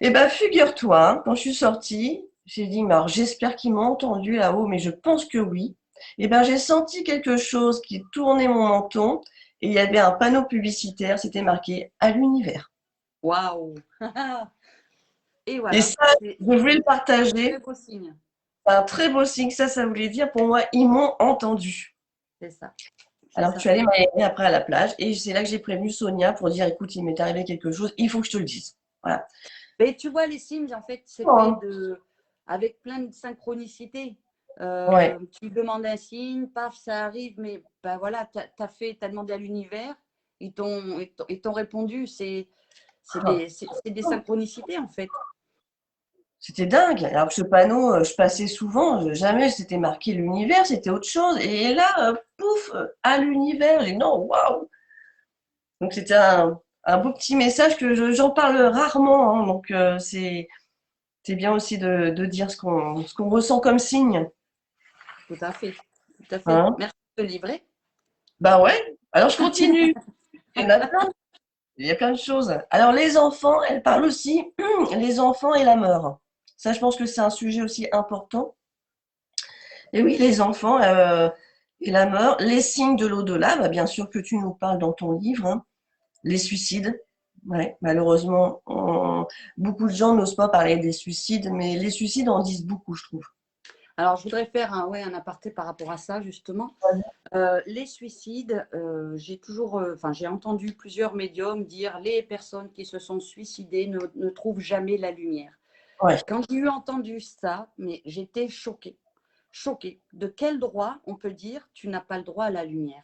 Et bien, figure-toi, hein, quand je suis sortie, j'ai dit, mais alors j'espère qu'ils m'ont entendu là-haut, mais je pense que oui. Et bien, j'ai senti quelque chose qui tournait mon menton et il y avait un panneau publicitaire, c'était marqué à l'univers. Waouh! Et Et voilà, ça, je voulais le c'est un partager. très beau signe. C'est un très beau signe. Ça voulait dire pour moi, ils m'ont entendu. C'est ça. C'est Alors, je ça. suis allée m'aérer après à la plage et c'est là que j'ai prévenu Sonia pour dire, écoute, il m'est arrivé quelque chose, il faut que je te le dise. Voilà. Mais tu vois, les signes, en fait, c'est fait Oh, avec plein de synchronicité. ouais. Tu demandes un signe, paf, ça arrive, mais ben voilà, tu as demandé à l'univers, ils t'ont répondu. C'est des synchronicités, en fait. C'était dingue. Alors que ce panneau, je passais souvent, jamais c'était marqué l'univers, c'était autre chose. Et là, pouf, à l'univers, j'ai dit non, waouh. Donc c'était un beau petit message que j'en parle rarement, hein. Donc c'est bien aussi de dire ce qu'on ressent comme signe. Tout à fait. Tout à fait. Hein. Merci de te livrer. Bah ouais. Alors je continue. Il y en a plein. Il y a plein de choses. Alors les enfants, elle parle aussi les enfants et la mort. Ça, je pense que c'est un sujet aussi important. Et oui, les enfants et la mort, les signes de l'au-delà, bah, bien sûr que tu nous parles dans ton livre, hein. Les suicides. Ouais, malheureusement, beaucoup de gens n'osent pas parler des suicides, mais les suicides en disent beaucoup, je trouve. Alors, je voudrais faire un aparté par rapport à ça, justement. Les suicides, j'ai entendu plusieurs médiums dire les personnes qui se sont suicidées ne trouvent jamais la lumière. Ouais, Quand j'ai eu entendu ça, mais j'étais choquée. Choquée. De quel droit on peut dire tu n'as pas le droit à la lumière?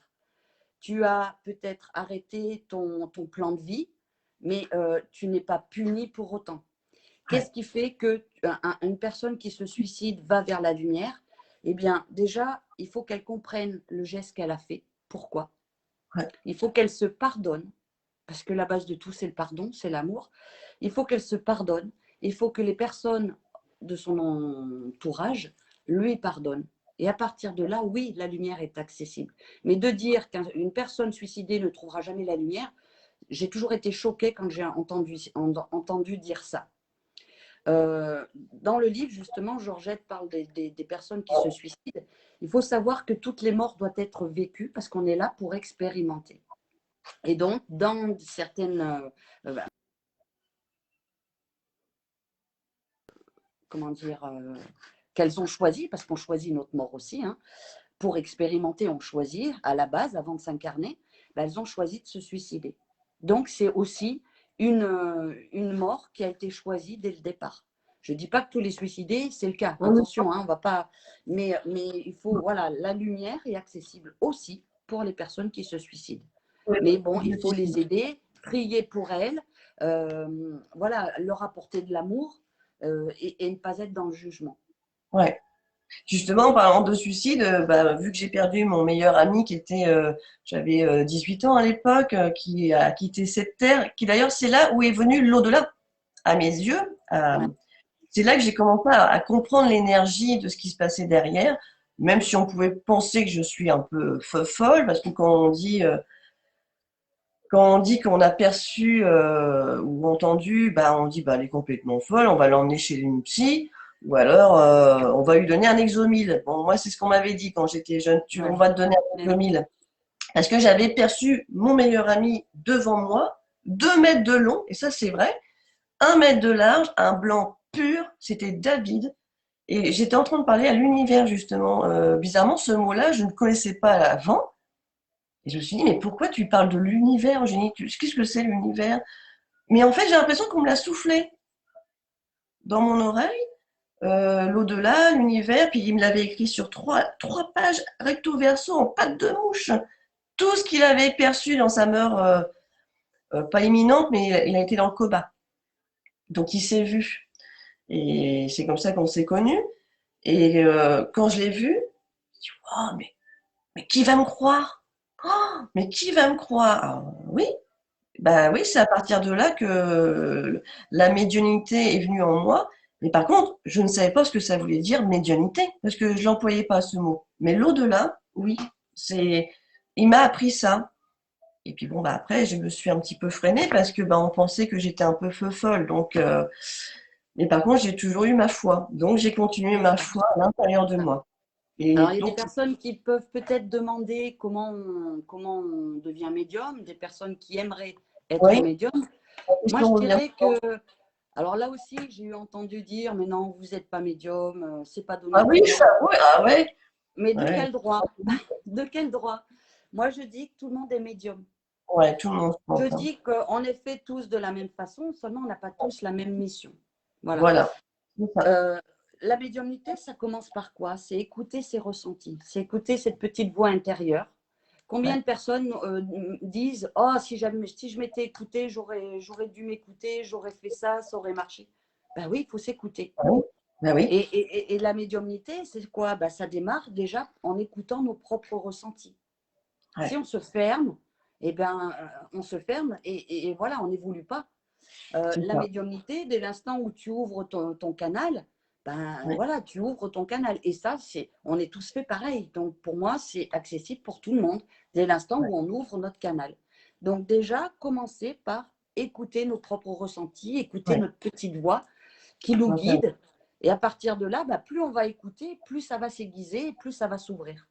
Tu as peut-être arrêté ton plan de vie, mais tu n'es pas puni pour autant. ouais, Qu'est-ce qui fait qu'une personne qui se suicide va vers la lumière? Eh bien, déjà, il faut qu'elle comprenne le geste qu'elle a fait. Pourquoi? ouais, Il faut qu'elle se pardonne, parce que la base de tout, c'est le pardon, c'est l'amour. Il faut qu'elle se pardonne. Il faut que les personnes de son entourage lui pardonnent. Et à partir de là, oui, la lumière est accessible. Mais de dire qu'une personne suicidée ne trouvera jamais la lumière, j'ai toujours été choquée quand j'ai entendu dire ça. Dans le livre, justement, Georgette parle des personnes qui se suicident. Il faut savoir que toutes les morts doivent être vécues parce qu'on est là pour expérimenter. Et donc, dans certaines, comment dire, qu'elles ont choisi, parce qu'on choisit notre mort aussi, hein, pour expérimenter, on choisit à la base, avant de s'incarner, ben, elles ont choisi de se suicider. Donc, c'est aussi une mort qui a été choisie dès le départ. Je ne dis pas que tous les suicidés, c'est le cas. Attention, hein, on va pas. Mais il faut, voilà, la lumière est accessible aussi pour les personnes qui se suicident. Mais bon, il faut les aider, prier pour elles, voilà, leur apporter de l'amour et ne pas être dans le jugement. ouais. Justement, en parlant de suicide, bah, vu que j'ai perdu mon meilleur ami j'avais 18 ans à l'époque, qui a quitté cette terre, qui d'ailleurs c'est là où est venu l'au-delà à mes yeux. Ouais. C'est là que j'ai commencé à comprendre l'énergie de ce qui se passait derrière, même si on pouvait penser que je suis un peu folle, parce que quand on dit qu'on a perçu ou entendu, bah, on dit bah, elle est complètement folle, on va l'emmener chez une psy, ou alors on va lui donner un exomile. Bon, moi, c'est ce qu'on m'avait dit quand j'étais jeune, on Ouais. va te donner un exomile. Parce que j'avais perçu mon meilleur ami devant moi, 2 mètres de long, et ça c'est vrai, 1 mètre de large, un blanc pur, c'était David. Et j'étais en train de parler à l'univers, justement. Bizarrement, ce mot-là, je ne connaissais pas avant. Et je me suis dit, mais pourquoi tu parles de l'univers, Eugénie? Qu'est-ce que c'est l'univers? Mais en fait, j'ai l'impression qu'on me l'a soufflé dans mon oreille. L'au-delà, l'univers, puis il me l'avait écrit sur trois pages recto verso en patte de mouche. Tout ce qu'il avait perçu dans sa mort, pas imminente, mais il a été dans le coma. Donc il s'est vu. Et c'est comme ça qu'on s'est connus. Et quand je l'ai vu, je me suis dit, oh, mais qui va me croire? Oh, mais qui va me croire? Alors, oui, bah oui, c'est à partir de là que la médiumnité est venue en moi. Mais par contre, je ne savais pas ce que ça voulait dire médiumnité, parce que je n'employais pas ce mot. Mais l'au-delà, oui, c'est, il m'a appris ça. Et puis bon, bah après, je me suis un petit peu freinée parce que bah, on pensait que j'étais un peu feu folle. Donc, mais par contre, j'ai toujours eu ma foi. Donc, j'ai continué ma foi à l'intérieur de moi. Alors, Et il y a des donc, personnes qui peuvent peut-être demander comment on devient médium, des personnes qui aimeraient être oui, médium. la Moi, je question revient. dirais que, alors là aussi, j'ai eu entendu dire, mais non, vous n'êtes pas médium, c'est pas Ah donné à oui, tout le ça, monde. oui, ah ouais, Mais de ouais, quel droit? De quel droit? Moi, je dis que tout le monde est médium. ouais, tout le monde se Je pense, hein. dis qu'on est fait tous de la même façon, seulement on n'a pas tous la même mission. Voilà. Voilà, c'est ça. La médiumnité, ça commence par quoi? C'est écouter ses ressentis, c'est écouter cette petite voix intérieure. Combien Ouais. de personnes disent oh, si je m'étais écouté, j'aurais dû m'écouter, j'aurais fait ça, ça aurait marché. Ben oui, il faut s'écouter. Ah oui, ben oui, Et la médiumnité, c'est quoi? Ben, ça démarre déjà en écoutant nos propres ressentis. ouais, Si on se ferme, eh ben, on se ferme et voilà, on n'évolue pas. c'est La ça. médiumnité, dès l'instant où tu ouvres ton canal, ben Ouais, voilà, tu ouvres ton canal. Et ça, on est tous fait pareil. Donc pour moi, c'est accessible pour tout le monde, dès l'instant ouais, où on ouvre notre canal. Donc déjà, commencer par écouter nos propres ressentis, écouter ouais, notre petite voix qui nous ouais. guide. Et à partir de là, ben, plus on va écouter, plus ça va s'aiguiser et plus ça va s'ouvrir.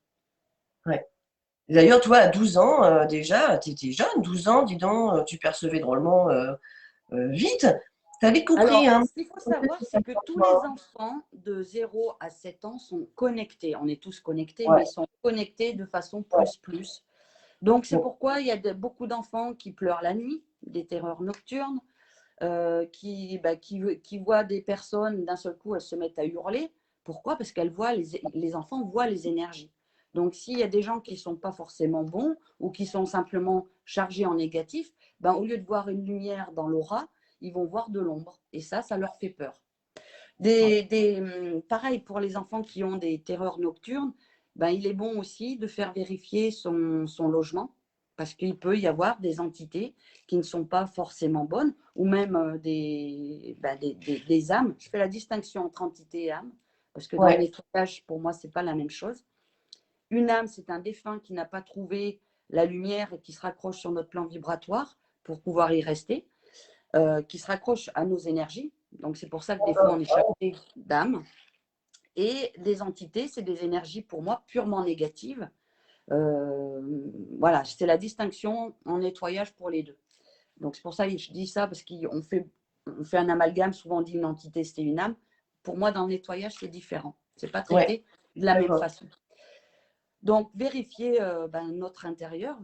Ouais. D'ailleurs, toi, à 12 ans, déjà, tu étais jeune, 12 ans, dis donc, tu percevais drôlement vite. Tu as vite compris, Alors, hein. ce qu'il faut savoir, c'est que tous les enfants de 0 à 7 ans sont connectés. On est tous connectés, mais Ouais, ils sont connectés de façon ouais, plus. Donc, c'est ouais, pourquoi il y a beaucoup d'enfants qui pleurent la nuit, des terreurs nocturnes, qui voient des personnes, d'un seul coup, elles se mettent à hurler. Pourquoi? Parce qu'elles voient, les enfants voient les énergies. Donc, s'il y a des gens qui ne sont pas forcément bons ou qui sont simplement chargés en négatif, ben, au lieu de voir une lumière dans l'aura, ils vont voir de l'ombre. Et ça leur fait peur. Pareil pour les enfants qui ont des terreurs nocturnes, ben, il est bon aussi de faire vérifier son logement parce qu'il peut y avoir des entités qui ne sont pas forcément bonnes ou même des âmes. Je fais la distinction entre entité et âme parce que dans le ouais, nettoyage, pour moi, ce n'est pas la même chose. Une âme, c'est un défunt qui n'a pas trouvé la lumière et qui se raccroche sur notre plan vibratoire pour pouvoir y rester, qui se raccroche à nos énergies. Donc, c'est pour ça que des fois, on est chargé d'âme. Et les entités, c'est des énergies pour moi purement négatives. Voilà, c'est la distinction en nettoyage pour les deux. Donc, c'est pour ça que je dis ça, parce on fait un amalgame. Souvent, on dit une entité, c'est une âme. Pour moi, dans le nettoyage, c'est différent. Ce n'est pas ouais, traité de la même d'accord. façon. Donc, vérifier notre intérieur,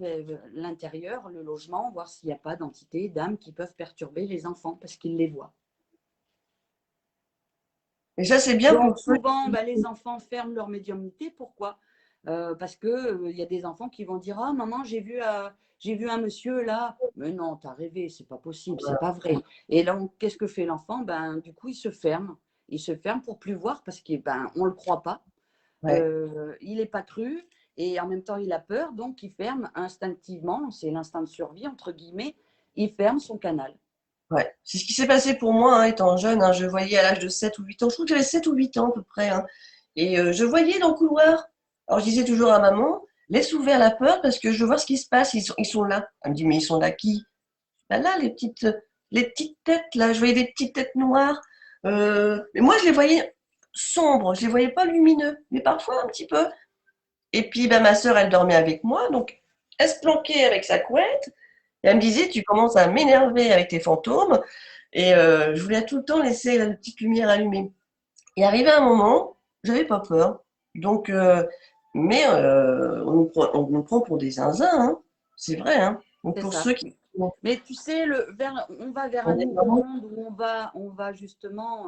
l'intérieur, le logement, voir s'il n'y a pas d'entités, d'âmes qui peuvent perturber les enfants parce qu'ils les voient. Et ça, c'est bien Donc, pour ceux souvent, qui... les enfants ferment leur médiumnité. Pourquoi? Parce qu'il y a des enfants qui vont dire: ah, maman, j'ai vu un monsieur là. Mais non, t'as rêvé, c'est pas possible, c'est pas vrai. Et donc, qu'est-ce que fait l'enfant? Du coup, il se ferme. Il se ferme pour plus voir parce qu'on ne le croit pas. Ouais, Il n'est pas cru et en même temps, il a peur. Donc, il ferme instinctivement. C'est l'instinct de survie, entre guillemets. Il ferme son canal. ouais. C'est ce qui s'est passé pour moi, hein, étant jeune, hein. Je voyais à l'âge de 7 ou 8 ans, je crois que j'avais 7 ou 8 ans à peu près, hein. Et je voyais dans le couloir. Alors je disais toujours à maman, laisse ouvert la porte parce que je veux voir ce qui se passe, ils sont là. Elle me dit, mais ils sont là qui? Ben là, les petites têtes, là, je voyais des petites têtes noires. Mais moi, je les voyais sombres, je les voyais pas lumineux, mais parfois un petit peu. Et puis, ben, ma sœur, elle dormait avec moi, donc elle se planquait avec sa couette. Et elle me disait, tu commences à m'énerver avec tes fantômes. Et je voulais tout le temps laisser la petite lumière allumée. Et arrivé un moment, j'avais pas peur. Donc, mais on nous prend pour des zinzins, hein. C'est vrai, hein. Donc C'est pour ça. ceux qui sont Mais tu sais, on va vers un des nouveau parents, monde où on va justement,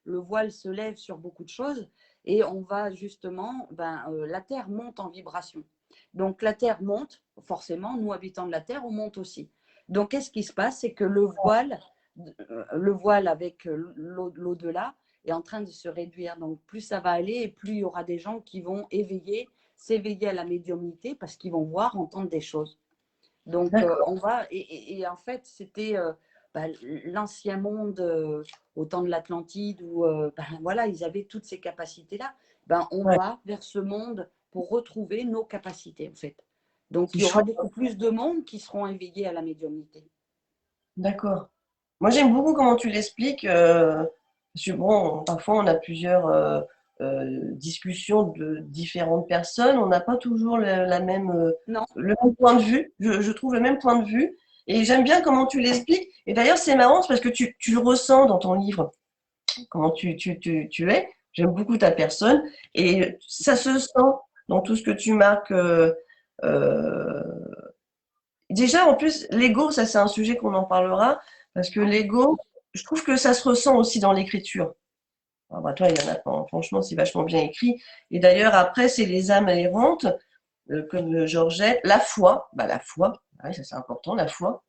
le voile se lève sur beaucoup de choses et on va justement, la Terre monte en vibration. Donc la Terre monte, forcément, nous habitants de la Terre, on monte aussi. Donc qu'est-ce qui se passe? C'est que le voile avec l'au-delà est en train de se réduire. Donc plus ça va aller et plus il y aura des gens qui vont s'éveiller à la médiumnité parce qu'ils vont voir, entendre des choses. Donc, d'accord. on va, et en fait, c'était l'ancien monde au temps de l'Atlantide où voilà, ils avaient toutes ces capacités-là. On Ouais, va vers ce monde pour retrouver nos capacités, en fait. Donc, c'est il y aura chouette. beaucoup plus de monde qui seront éveillés à la médiumnité. D'accord. Moi, j'aime beaucoup comment tu l'expliques, parce que bon, parfois on a plusieurs discussions de différentes personnes, on n'a pas toujours la même, Non, le même point de vue. Je trouve le même point de vue, et j'aime bien comment tu l'expliques. Et d'ailleurs, c'est marrant, c'est parce que tu le ressens dans ton livre, comment tu es. J'aime beaucoup ta personne, et ça se sent dans tout ce que tu marques. Euh, Déjà, en plus, l'ego, ça c'est un sujet qu'on en parlera, parce que ouais. l'ego, je trouve que ça se ressent aussi dans l'écriture. Ah bah, toi, il y en a pas, hein. Franchement, c'est vachement bien écrit. Et d'ailleurs, après, c'est les âmes errantes, comme Georgette. La foi, ouais, ça c'est important, la foi.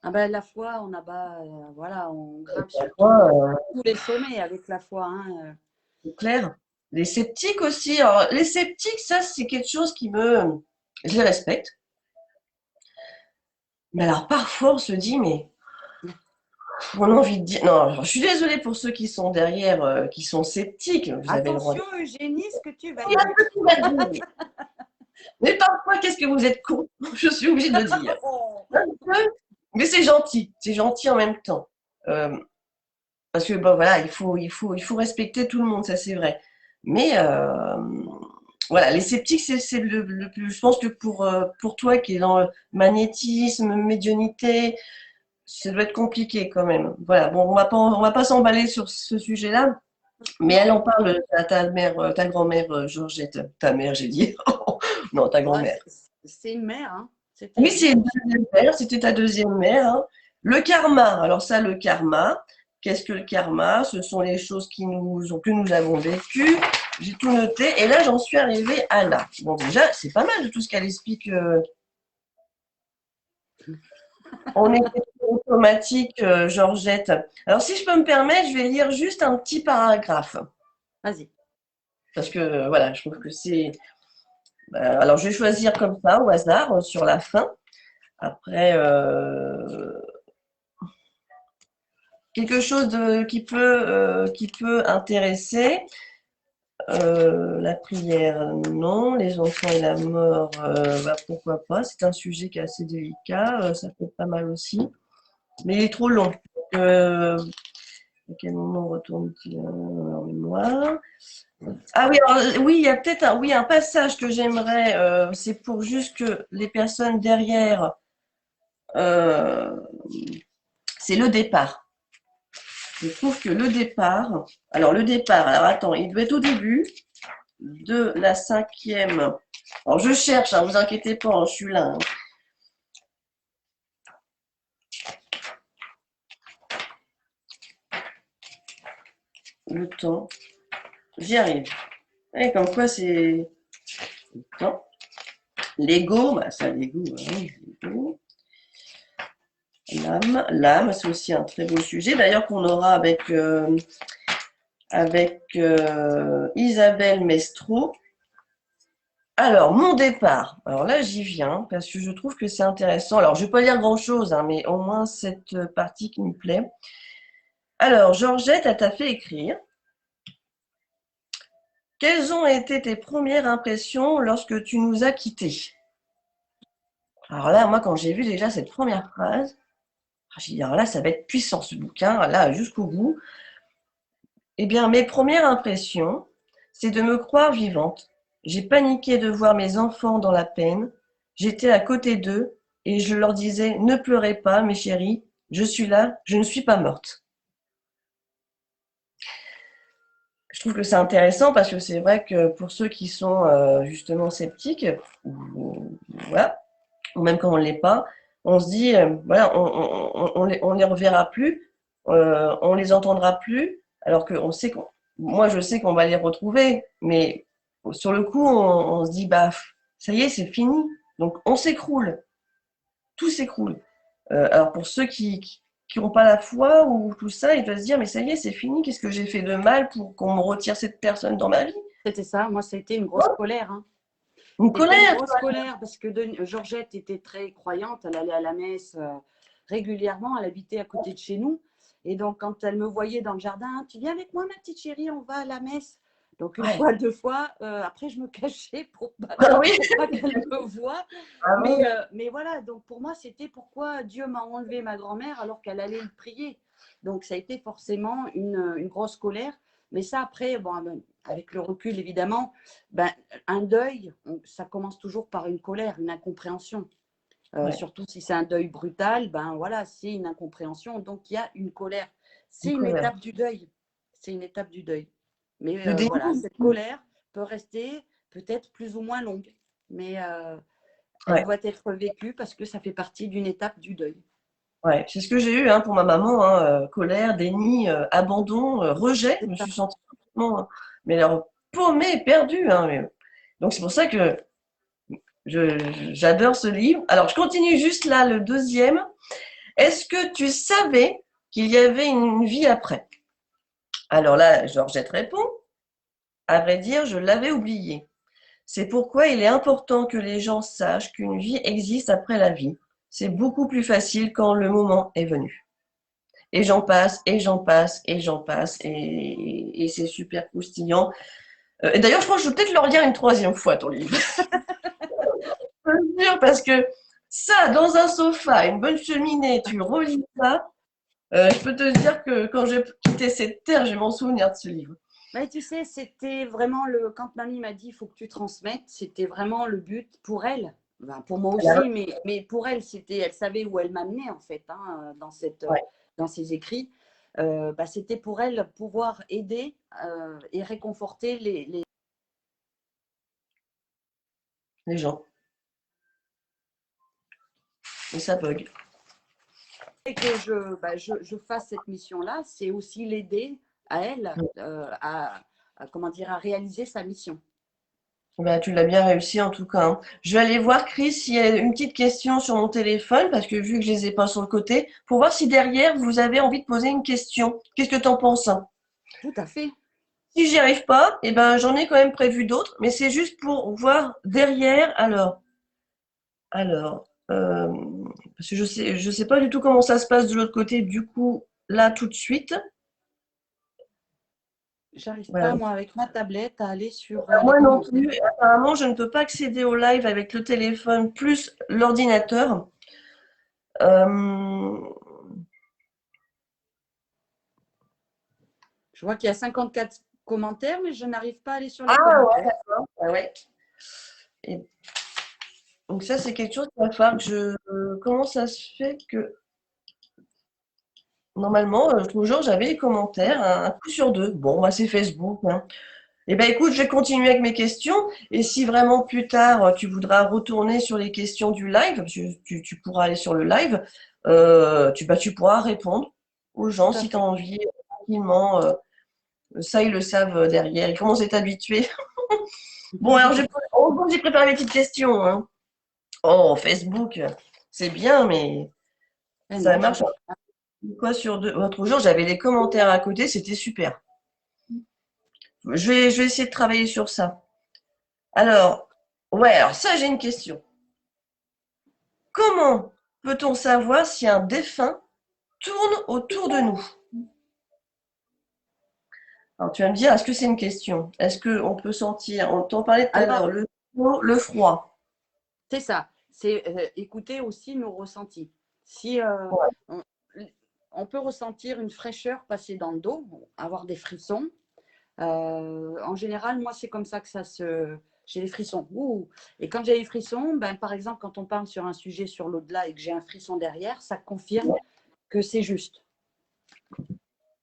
Ah ben, la foi, on abat, voilà, on grimpe La sur foi, tous les sommets avec la foi, hein. c'est clair. Les sceptiques aussi. Alors, les sceptiques, ça, c'est quelque chose qui me. Je les respecte. Mais alors, parfois, on se dit, mais on a envie de dire. Non, je suis désolée pour ceux qui sont derrière, qui sont sceptiques. Vous avez le droit de. Attention, Eugénie, ce que tu vas Il y a dire. ce qu'il va dire. Mais parfois, qu'est-ce que vous êtes con? Je suis obligée de le dire. Mais c'est gentil en même temps. Euh, Parce que bon, voilà, il faut respecter tout le monde, ça c'est vrai. Mais voilà, les sceptiques, c'est le plus. Je pense que pour toi qui est dans le magnétisme, médiumnité, ça doit être compliqué quand même. Voilà, bon, on va pas s'emballer sur ce sujet-là. Mais elle Non, en parle à ta mère, ta grand-mère Georgette, ta mère, j'ai dit. Non, ta ouais, grand-mère. c'est une mère, hein. C'était Oui, une c'est mère. une deuxième mère, c'était ta deuxième mère, hein. Le karma, alors ça, le karma, qu'est-ce que le karma? Ce sont les choses que nous avons vécues. J'ai tout noté et là, j'en suis arrivée à là. Bon, déjà, c'est pas mal de tout ce qu'elle explique. On était automatique, Georgette. Alors, si je peux me permettre, je vais lire juste un petit paragraphe. Vas-y. Parce que, voilà, je trouve que c'est. Alors, je vais choisir comme ça, au hasard, sur la fin. Après, quelque chose qui peut intéresser. La prière, non. Les enfants et la mort, pourquoi pas. C'est un sujet qui est assez délicat. Ça peut être pas mal aussi. Mais il est trop long. À quel moment retourne-t-il en mémoire? Ah oui, alors, oui, il y a peut-être un passage que j'aimerais. C'est pour juste que les personnes derrière, euh, c'est le départ. Je trouve que le départ, alors attends, il doit être au début de la cinquième. Alors je cherche, hein, vous inquiétez pas, hein, je suis là, hein. Le temps, j'y arrive. Et comme quoi c'est le temps. L'ego, bah ça l'ego, hein, l'ego. L'âme, c'est aussi un très beau sujet. D'ailleurs qu'on aura avec Isabelle Mestro. Alors, mon départ. Alors là, j'y viens parce que je trouve que c'est intéressant. Alors, je ne vais pas lire grand-chose, hein, mais au moins cette partie qui me plaît. Alors, Georgette, elle t'a fait écrire. Quelles ont été tes premières impressions lorsque tu nous as quittés? Alors là, moi, quand j'ai vu déjà cette première phrase, j'ai dit, alors là, ça va être puissant ce bouquin, là, jusqu'au bout. Eh bien, mes premières impressions, c'est de me croire vivante. J'ai paniqué de voir mes enfants dans la peine. J'étais à côté d'eux et je leur disais, ne pleurez pas, mes chéris, je suis là, je ne suis pas morte. je trouve que c'est intéressant parce que c'est vrai que pour ceux qui sont justement sceptiques, voilà, ou même quand on ne l'est pas, on se dit, voilà, on les reverra plus, on les entendra plus, alors que moi je sais qu'on va les retrouver, mais sur le coup, on se dit, bah, ça y est, c'est fini. Donc on s'écroule, tout s'écroule. Alors pour ceux qui n'ont pas la foi ou tout ça, ils doivent se dire, mais ça y est, c'est fini, qu'est-ce que j'ai fait de mal pour qu'on me retire cette personne dans ma vie? C'était ça. Moi, ça a été une grosse colère, hein. Une C'était une colère, grosse colère parce que Georgette était très croyante. Elle allait à la messe régulièrement. Elle habitait à côté de chez nous. Et donc, quand elle me voyait dans le jardin, tu viens avec moi, ma petite chérie, on va à la messe. Donc, une ouais. fois, deux fois. Après, je me cachais pour Ah oui, pas qu'elle me voie. ah oui, Mais voilà, donc pour moi, c'était pourquoi Dieu m'a enlevé ma grand-mère alors qu'elle allait le prier. Donc, ça a été forcément une grosse colère. Mais ça, après, bon, avec le recul, évidemment, ben, un deuil, ça commence toujours par une colère, une incompréhension. ouais, Surtout si c'est un deuil brutal, ben voilà, c'est une incompréhension. Donc, il y a une colère. C'est une une colère. étape du deuil. C'est une étape du deuil. Mais Le déni, voilà, cette colère peut rester peut-être plus ou moins longue. Mais elle ouais, doit être vécue parce que ça fait partie d'une étape du deuil. ouais. C'est ce que j'ai eu hein, pour ma maman, hein, colère, déni, abandon, rejet. Je C'est me ça. suis sentie complètement, mais alors paumée, perdue. Hein, donc c'est pour ça que j'adore ce livre. Alors je continue juste là, le deuxième. Est-ce que tu savais qu'il y avait une vie après? Alors là, Georgette répond, à vrai dire, je l'avais oublié. C'est pourquoi il est important que les gens sachent qu'une vie existe après la vie. C'est beaucoup plus facile quand le moment est venu. Et j'en passe, et j'en passe, et j'en passe, et c'est super croustillant. Et d'ailleurs, je crois que je vais peut-être le relire une troisième fois, ton livre. Je te jure, parce que ça, dans un sofa, une bonne cheminée, tu relis ça, je peux te dire que quand j'ai quitté cette terre, je vais m'en souvenir de ce livre. Mais tu sais, c'était vraiment le. Quand mamie m'a dit il faut que tu transmettes, c'était vraiment le but pour elle. Ben, pour moi aussi, mais pour elle, c'était, elle savait où elle m'amenait en fait, hein, Ouais, dans ses écrits. Bah, c'était pour elle pouvoir aider et réconforter les gens. Et ça bug. Et que je fasse cette mission-là, c'est aussi l'aider à elle comment dire, à réaliser sa mission. Bah, tu l'as bien réussi en tout cas. Hein. Je vais aller voir Chris s'il y a une petite question sur mon téléphone, parce que vu que je les ai pas sur le côté, pour voir si derrière vous avez envie de poser une question. Qu'est-ce que tu en penses? Hein? Tout à fait. Si j'y arrive pas, eh ben j'en ai quand même prévu d'autres, mais c'est juste pour voir derrière. Alors, parce que je sais pas du tout comment ça se passe de l'autre côté. Du coup, là tout de suite, J'arrive pas, voilà. moi, avec ma tablette, à aller sur les Moi non commentaires. plus. Apparemment, je ne peux pas accéder au live avec le téléphone plus l'ordinateur. Euh, Je vois qu'il y a 54 commentaires, mais je n'arrive pas à aller sur les Ah ouais, commentaires. d'accord. Ah ouais. Et donc ça, c'est quelque chose qu'il va falloir que je... Comment ça se fait que normalement, toujours, j'avais les commentaires, un coup sur deux. Bon, bah, c'est Facebook. Hein. Eh ben, écoute, je vais continuer avec mes questions. Et si vraiment plus tard, tu voudras retourner sur les questions du live, parce que tu pourras aller sur le live, tu pourras répondre aux gens Tout à si tu as fait. envie, tranquillement. Ça, ils le savent derrière. Ils commencent à être habitués. Bon, alors, j'ai préparé mes petites questions. Hein. Oh, Facebook, c'est bien, mais Mais ça non, marche j'arrive pas. une fois sur deux. L'autre jour, j'avais les commentaires à côté, c'était super. Je vais essayer de travailler sur ça. Alors, ouais, alors ça, j'ai une question. Comment peut-on savoir si un défunt tourne autour de nous? Alors, tu vas me dire, est-ce que c'est une question? Est-ce qu'on peut sentir, on t'en parlait tout à Alors, l'heure, le chaud, le froid. c'est ça. C'est écouter aussi nos ressentis. Si Ouais. on, on peut ressentir une fraîcheur passer dans le dos, avoir des frissons. En général, moi, c'est comme ça que ça se. J'ai des frissons. Ouh. Et quand j'ai des frissons, ben, par exemple, quand on parle sur un sujet sur l'au-delà et que j'ai un frisson derrière, ça confirme que c'est juste.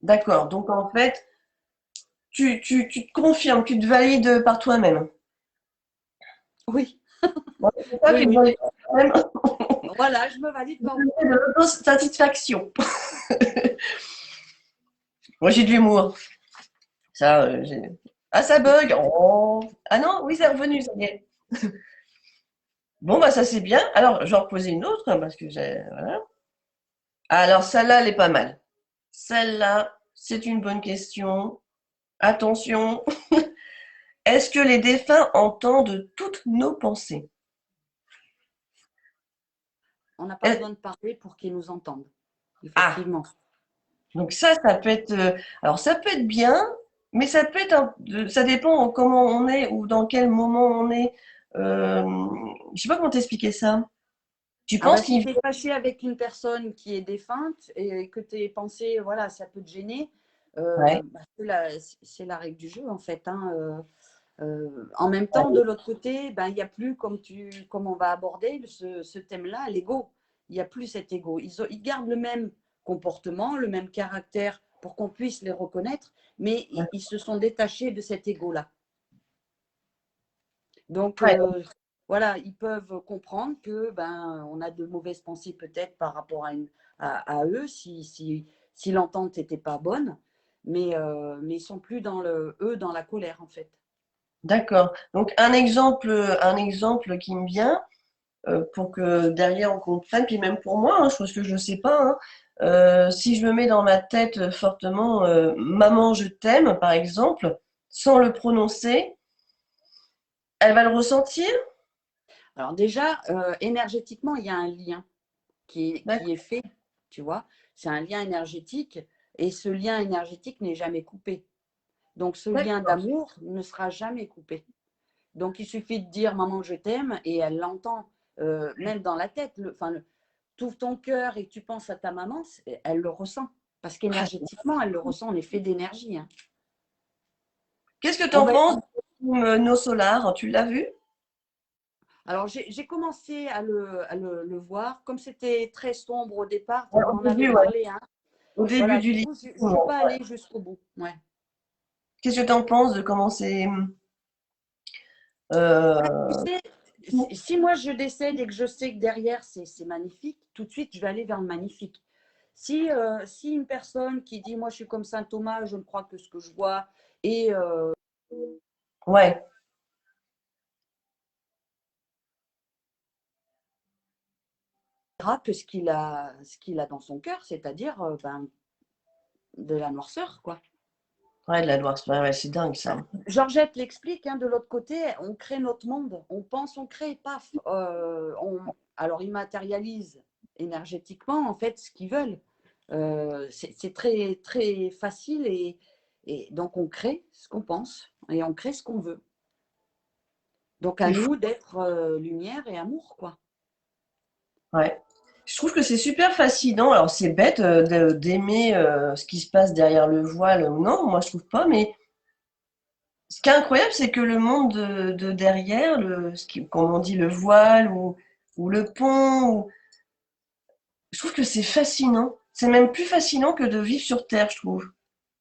D'accord. Donc, en fait, tu te confirmes, tu te valides par toi-même. Oui, Bon, c'est ça oui, qui est oui. dans les problèmes. Voilà, je me valide par moi. De l'autosatisfaction. Moi, j'ai de l'humour. Ça, ah, ça bug. Oh. Ah non, oui, c'est revenu, ça y est. Bon, bah, ça, c'est bien. Alors, je vais en reposer une autre, hein, parce que j'ai. Voilà. Alors, celle-là, elle est pas mal. Celle-là, c'est une bonne question. Attention. Est-ce que les défunts entendent toutes nos pensées? On n'a pas Est- besoin de parler pour qu'ils nous entendent. Ah, Effectivement. donc ça peut être. Alors, ça peut être bien, mais ça peut être. Ça dépend comment on est ou dans quel moment on est. Euh, je sais pas comment t'expliquer ça. Tu Ah bah, penses si qu'il. tu es fâché avec une personne qui est défunte et que tes pensées, voilà, ça peut te gêner, Ouais. bah, c'est la règle du jeu en fait, hein. En même temps, de l'autre côté, ben, il n'y a plus, comme on va aborder ce thème-là, l'ego. Il n'y a plus cet ego. Ils gardent le même comportement, le même caractère pour qu'on puisse les reconnaître, mais ils se sont détachés de cet ego-là. Donc, Ouais. voilà, ils peuvent comprendre que ben, on a de mauvaises pensées peut-être par rapport à eux, si l'entente n'était pas bonne, mais ils sont plus eux dans la colère en fait. D'accord. Donc un exemple qui me vient pour que derrière on comprenne, puis même pour moi, hein, parce que je ne sais pas, hein, si je me mets dans ma tête fortement maman je t'aime par exemple, sans le prononcer, elle va le ressentir? Alors déjà, énergétiquement, il y a un lien qui D'accord. est fait, tu vois. C'est un lien énergétique et ce lien énergétique n'est jamais coupé. Donc ce lien D'accord. d'amour ne sera jamais coupé. Donc il suffit de dire maman je t'aime et elle l'entend, même dans la tête. Tu ouvres ton cœur et tu penses à ta maman, elle le ressent. Parce Ah, qu'énergétiquement, elle le ressent, on est fait d'énergie, hein. qu'est-ce que tu On en va, penses du film Nos Solars? Tu l'as vu? alors j'ai commencé à le voir. Comme c'était très sombre au départ, tu Ouais, m'en au avais début, ouais. parlé, hein. Au début Voilà, du du livre. coup, je ne suis Ouais. pas allée jusqu'au bout. Ouais. Qu'est-ce que tu en penses de comment c'est Tu euh, sais, si moi je décède et que je sais que derrière c'est magnifique, tout de suite je vais aller vers le magnifique. Si une personne qui dit moi je suis comme Saint Thomas, je ne crois que ce que je vois et ouais, verra que ce qu'il a dans son cœur, c'est-à-dire ben, de la noirceur, quoi. ouais, de la Loire, ouais, ouais, c'est dingue ça. Georgette l'explique, hein, de l'autre côté, on crée notre monde, on pense, on crée, paf. Alors ils matérialisent énergétiquement en fait ce qu'ils veulent. C'est très, très facile et donc on crée ce qu'on pense et on crée ce qu'on veut. Donc à C'est fou. nous d'être lumière et amour, quoi. Ouais. Je trouve que c'est super fascinant. Alors, c'est bête d'aimer ce qui se passe derrière le voile. Non, moi, je trouve pas. Mais ce qui est incroyable, c'est que le monde de derrière, comme on dit, le voile ou le pont, je trouve que c'est fascinant. C'est même plus fascinant que de vivre sur Terre, je trouve.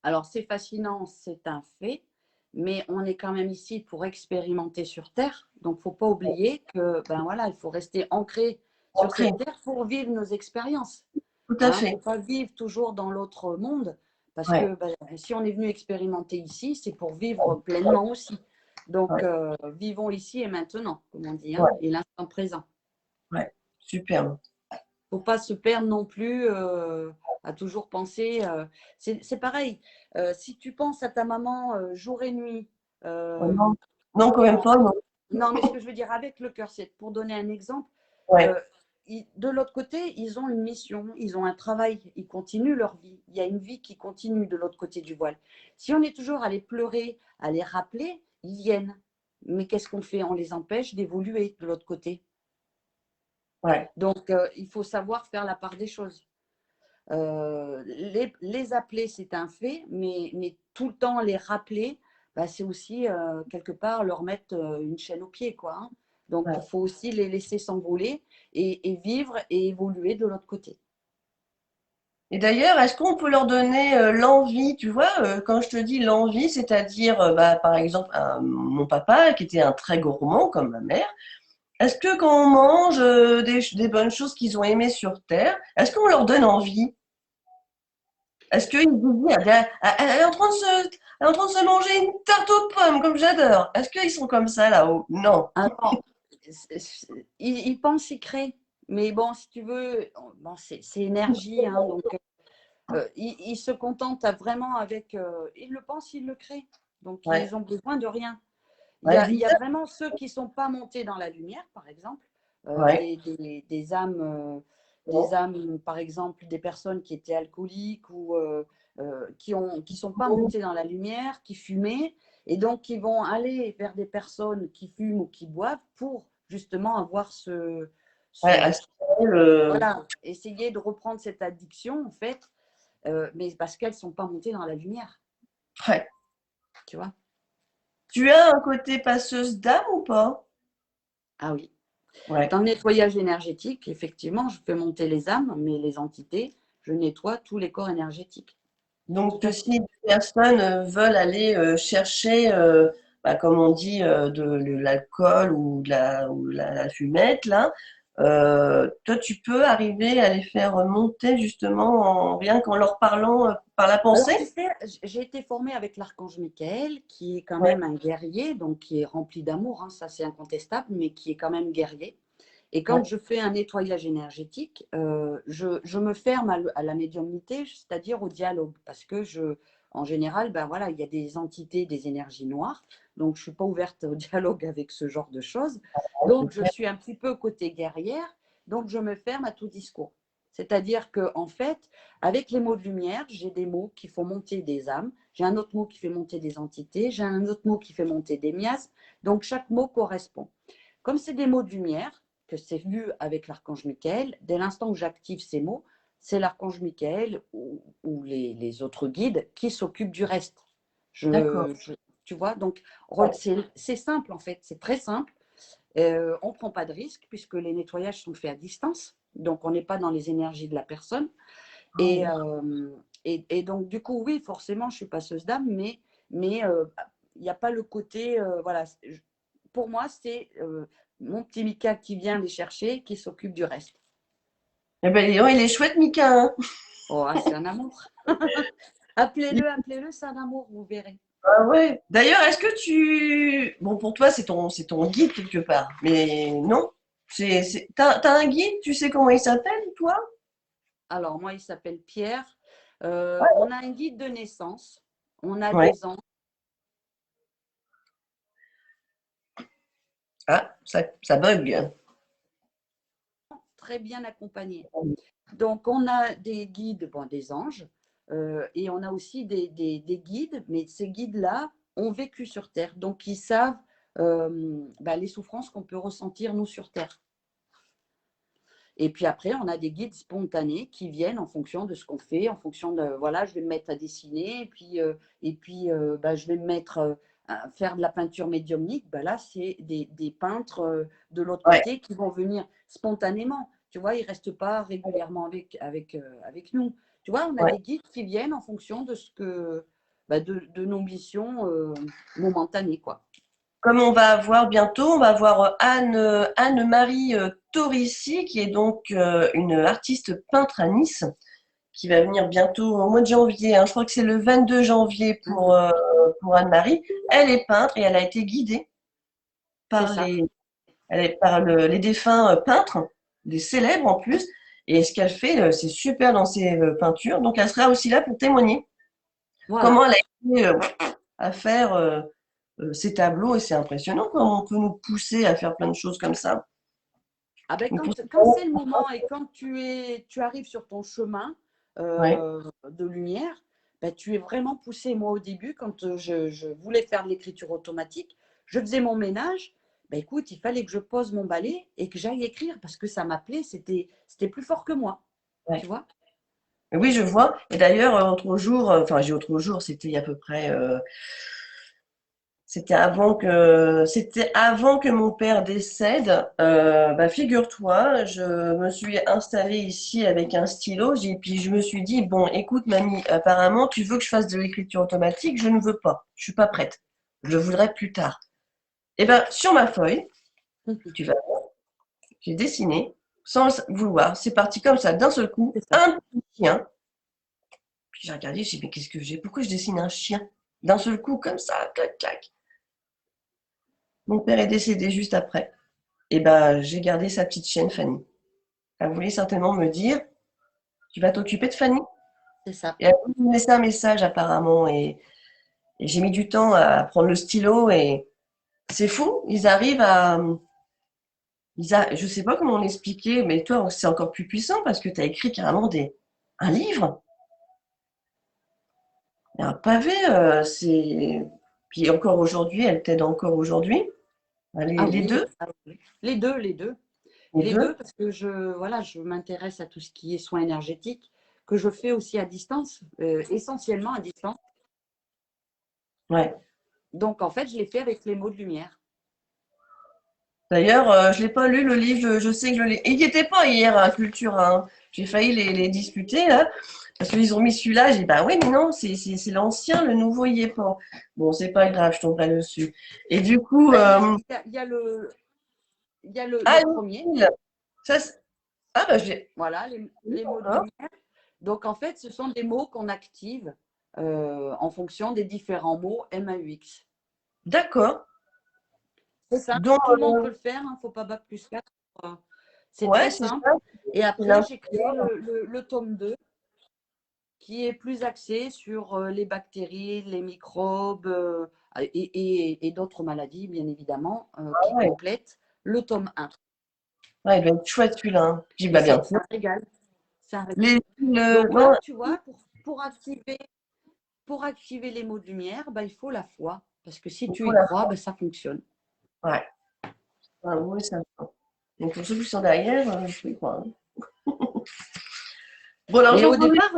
Alors c'est fascinant, c'est un fait, mais on est quand même ici pour expérimenter sur Terre. Donc faut pas oublier que ben voilà, il faut rester ancré sur Ancré, cette Terre pour vivre nos expériences. tout à Hein, faut fait. pas vivre toujours dans l'autre monde parce Ouais, que ben, si on est venu expérimenter ici, c'est pour vivre pleinement aussi. Donc ouais, vivons ici et maintenant, comme on dit, hein, ouais, et l'instant présent. ouais. Superbe. Faut pas se perdre non plus à toujours penser. C'est pareil. Si tu penses à ta maman jour et nuit, Oh, euh, non, non, quand même pas, non. non, mais ce que je veux dire avec le cœur, c'est pour donner un exemple. Ouais, euh, de l'autre côté, ils ont une mission, ils ont un travail, ils continuent leur vie. Il y a une vie qui continue de l'autre côté du voile. Si on est toujours à les pleurer, à les rappeler, ils viennent. Mais qu'est-ce qu'on fait? On les empêche d'évoluer de l'autre côté. ouais. Donc, il faut savoir faire la part des choses. Les appeler, c'est un fait, mais tout le temps les rappeler, bah, c'est aussi quelque part leur mettre une chaîne au pied, quoi, hein. Donc, il Ouais. faut aussi les laisser s'envoler et vivre et évoluer de l'autre côté. Et d'ailleurs, est-ce qu'on peut leur donner l'envie, tu vois, quand je te dis l'envie, c'est-à-dire, bah, par exemple, mon papa, qui était un très gourmand, comme ma mère, est-ce que quand on mange des bonnes choses qu'ils ont aimées sur Terre, est-ce qu'on leur donne envie? Est-ce qu'ils vous disent, elle est en train de elle est en train de se manger une tarte aux pommes, comme j'adore. Est-ce qu'ils sont comme ça là-haut? Non. Alors, ils pensent, ils créent. Mais bon, si tu veux, bon, c'est énergie, hein, donc ils se contentent vraiment avec. Ils le pensent, ils le créent. Donc, Ouais, ils ont besoin de rien. ouais, Il y a bizarre. vraiment ceux qui ne sont pas montés dans la lumière, par exemple, Ouais, des âmes, par exemple, des personnes qui étaient alcooliques ou qui sont pas montées dans la lumière, qui fumaient, et donc qui vont aller vers des personnes qui fument ou qui boivent pour justement avoir ouais, ce astral, voilà, essayer de reprendre cette addiction, en fait, mais parce qu'elles ne sont pas montées dans la lumière, ouais. tu vois. Tu as un côté passeuse d'âme ou pas? Ah oui. Ouais. Dans le nettoyage énergétique, effectivement, je fais monter les âmes, mais les entités, je nettoie tous les corps énergétiques. Tout Donc, à fait. si des personnes veulent aller chercher, bah, comme on dit, de l'alcool ou la fumette, là, toi, tu peux arriver à les faire monter justement rien qu'en leur parlant par la Alors, tu pensée? sais, j'ai été formée avec l'archange Michael, qui est quand Ouais, même un guerrier, donc qui est rempli d'amour, hein, ça c'est incontestable, mais qui est quand même guerrier. Et quand ouais, je fais un nettoyage énergétique, je me ferme à la médiumnité, c'est-à-dire au dialogue, parce que en général, ben voilà, il y a des entités, des énergies noires, donc je ne suis pas ouverte au dialogue avec ce genre de choses. ouais, Donc c'est je clair. suis un petit peu côté guerrière, donc je me ferme à tout discours. C'est-à-dire que en fait, avec les mots de lumière, j'ai des mots qui font monter des âmes, j'ai un autre mot qui fait monter des entités, j'ai un autre mot qui fait monter des miasmes, donc chaque mot correspond. Comme c'est des mots de lumière, que c'est vu avec l'archange Michael, dès l'instant où j'active ces mots, c'est l'archange Michael ou les autres guides qui s'occupent du reste. D'accord. Tu vois, donc c'est simple en fait, c'est très simple. On ne prend pas de risque puisque les nettoyages sont faits à distance, donc on n'est pas dans les énergies de la personne. Ah, Et, d'accord. donc du coup, oui, forcément, je suis passeuse d'âme, mais il n'y a pas le côté, voilà, pour moi, c'est mon petit Mika qui vient les chercher, qui s'occupe du reste. Eh ben, dis donc, il est chouette, Mika, hein. Oh, ah, c'est un amour. Appelez-le, c'est un amour, vous verrez. Ah ouais. D'ailleurs, est-ce que tu... Bon, pour toi, c'est ton guide quelque part, mais non. T'as un guide, tu sais comment il s'appelle, toi? Alors, moi, il s'appelle Pierre. On a un guide de naissance. On a Ouais. des anges Ah, ça bug. très bien accompagnés. Donc, on a des guides, bon, des anges, et on a aussi des guides, mais ces guides-là ont vécu sur Terre, donc ils savent les souffrances qu'on peut ressentir, nous, sur Terre. Et puis après, on a des guides spontanés qui viennent en fonction de ce qu'on fait, en fonction de, voilà, je vais me mettre à dessiner, je vais me mettre à faire de la peinture médiumnique. Ben là, c'est des peintres de l'autre Ouais. côté qui vont venir spontanément. Tu vois, ils ne restent pas régulièrement avec nous. Tu vois, on a Ouais. des guides qui viennent en fonction de ce que, de nos missions momentanées, quoi. Comme on va avoir bientôt, on va avoir Anne-Marie Torissi, qui est donc une artiste peintre à Nice, qui va venir bientôt au mois de janvier, hein. Je crois que c'est le 22 janvier Mhm. pour Anne-Marie. Elle est peintre et elle a été guidée C'est par ça. les défunts peintres, des célèbres en plus. Et ce qu'elle fait, c'est super dans ses peintures. Donc elle sera aussi là pour témoigner Voilà. comment elle a été à faire ces tableaux. Et c'est impressionnant comment on peut nous pousser à faire plein de choses comme ça. Ah ben Nous pousser- quand c'est le moment et quand tu arrives sur ton chemin Ouais, de lumière, ben, tu es vraiment poussé. Moi, au début, quand je voulais faire de l'écriture automatique, je faisais mon ménage. Ben, écoute, il fallait que je pose mon balai et que j'aille écrire parce que ça m'appelait, c'était plus fort que moi. Tu ouais. vois? Oui, je vois. Et d'ailleurs, autre jour, enfin, j'ai autre jour, c'était il y a à peu près c'était avant que mon père décède. Bah, figure-toi, je me suis installée ici avec un stylo, puis je me suis dit, bon, écoute, mamie, apparemment, tu veux que je fasse de l'écriture automatique, je ne veux pas, je suis pas prête. Je voudrais plus tard. Et ben, sur ma feuille, tu vas voir, j'ai dessiné, sans le vouloir, c'est parti comme ça, d'un seul coup, C'est ça. un petit chien. Puis j'ai regardé, j'ai dit, mais qu'est-ce que j'ai? Pourquoi je dessine un chien? D'un seul coup, comme ça, clac, clac. Mon père est décédé juste après. Et ben, j'ai gardé sa petite chienne, Fanny. Elle voulait certainement me dire, tu vas t'occuper de Fanny? C'est ça. Et elle voulait me laisser un message apparemment. Et j'ai mis du temps à prendre le stylo et c'est fou, ils arrivent à... je sais pas comment l'expliquer, mais toi, c'est encore plus puissant parce que tu as écrit carrément un livre, un pavé. Puis encore aujourd'hui, elle t'aide encore aujourd'hui. Ah Les oui, deux, ah oui. Les deux, les deux. les Les deux, deux. parce que voilà, je m'intéresse à tout ce qui est soins énergétiques, que je fais aussi à distance, essentiellement à distance. Ouais. Donc, en fait, je l'ai fait avec les mots de lumière. D'ailleurs, je l'ai pas lu le livre, je sais que je l'ai. Il n'y était pas hier à Culture, hein. J'ai failli les discuter là, parce qu'ils ont mis celui-là. J'ai dit, bah oui, mais non, c'est l'ancien, le nouveau il y est pas. Bon, c'est pas grave, je tomberai dessus. Et du coup, Ben, il y a ah, le premier, Lille, ça, ah bah j'ai. voilà, les mots de D'accord, lumière. Donc, en fait, ce sont des mots qu'on active en fonction des différents mots MAUX. d'accord. C'est simple, Donc, tout le monde peut le faire, il ne faut pas bac plus 4. C'est ouais, très c'est simple. ça. Et C'est après, j'ai créé l'intérieur. le tome 2 qui est plus axé sur les bactéries, les microbes et d'autres maladies, bien évidemment, Ah qui ouais, complètent le tome 1. ouais, il doit être chouette celui-là, hein. J'ai Et bah bien c'est sûr. un régal. C'est un régal. Le, Donc non, là, tu vois, pour activer les mots de lumière, bah, il faut la foi. Parce que si il tu faut y la. crois, bah, ça fonctionne. Ouais. Ah, oui, ça. Donc pour ceux qui sont derrière, je peux y croire, hein. Bon alors Mais au j'entendais. départ,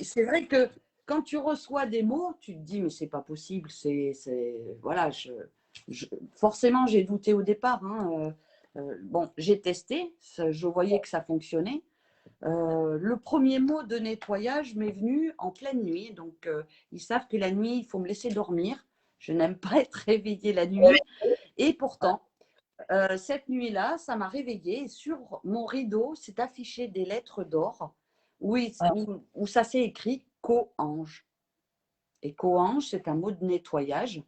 c'est vrai que quand tu reçois des mots, tu te dis, mais c'est pas possible. Voilà, forcément, j'ai douté au départ, hein. Bon, j'ai testé, je voyais que ça fonctionnait. Le premier mot de nettoyage m'est venu en pleine nuit. Donc, ils savent que la nuit, il faut me laisser dormir. Je n'aime pas être réveillée la nuit. Et pourtant, cette nuit-là, ça m'a réveillée. Et sur mon rideau, s'est affiché des lettres d'or où ça s'est écrit co-ange. Et co-ange, c'est un mot de nettoyage.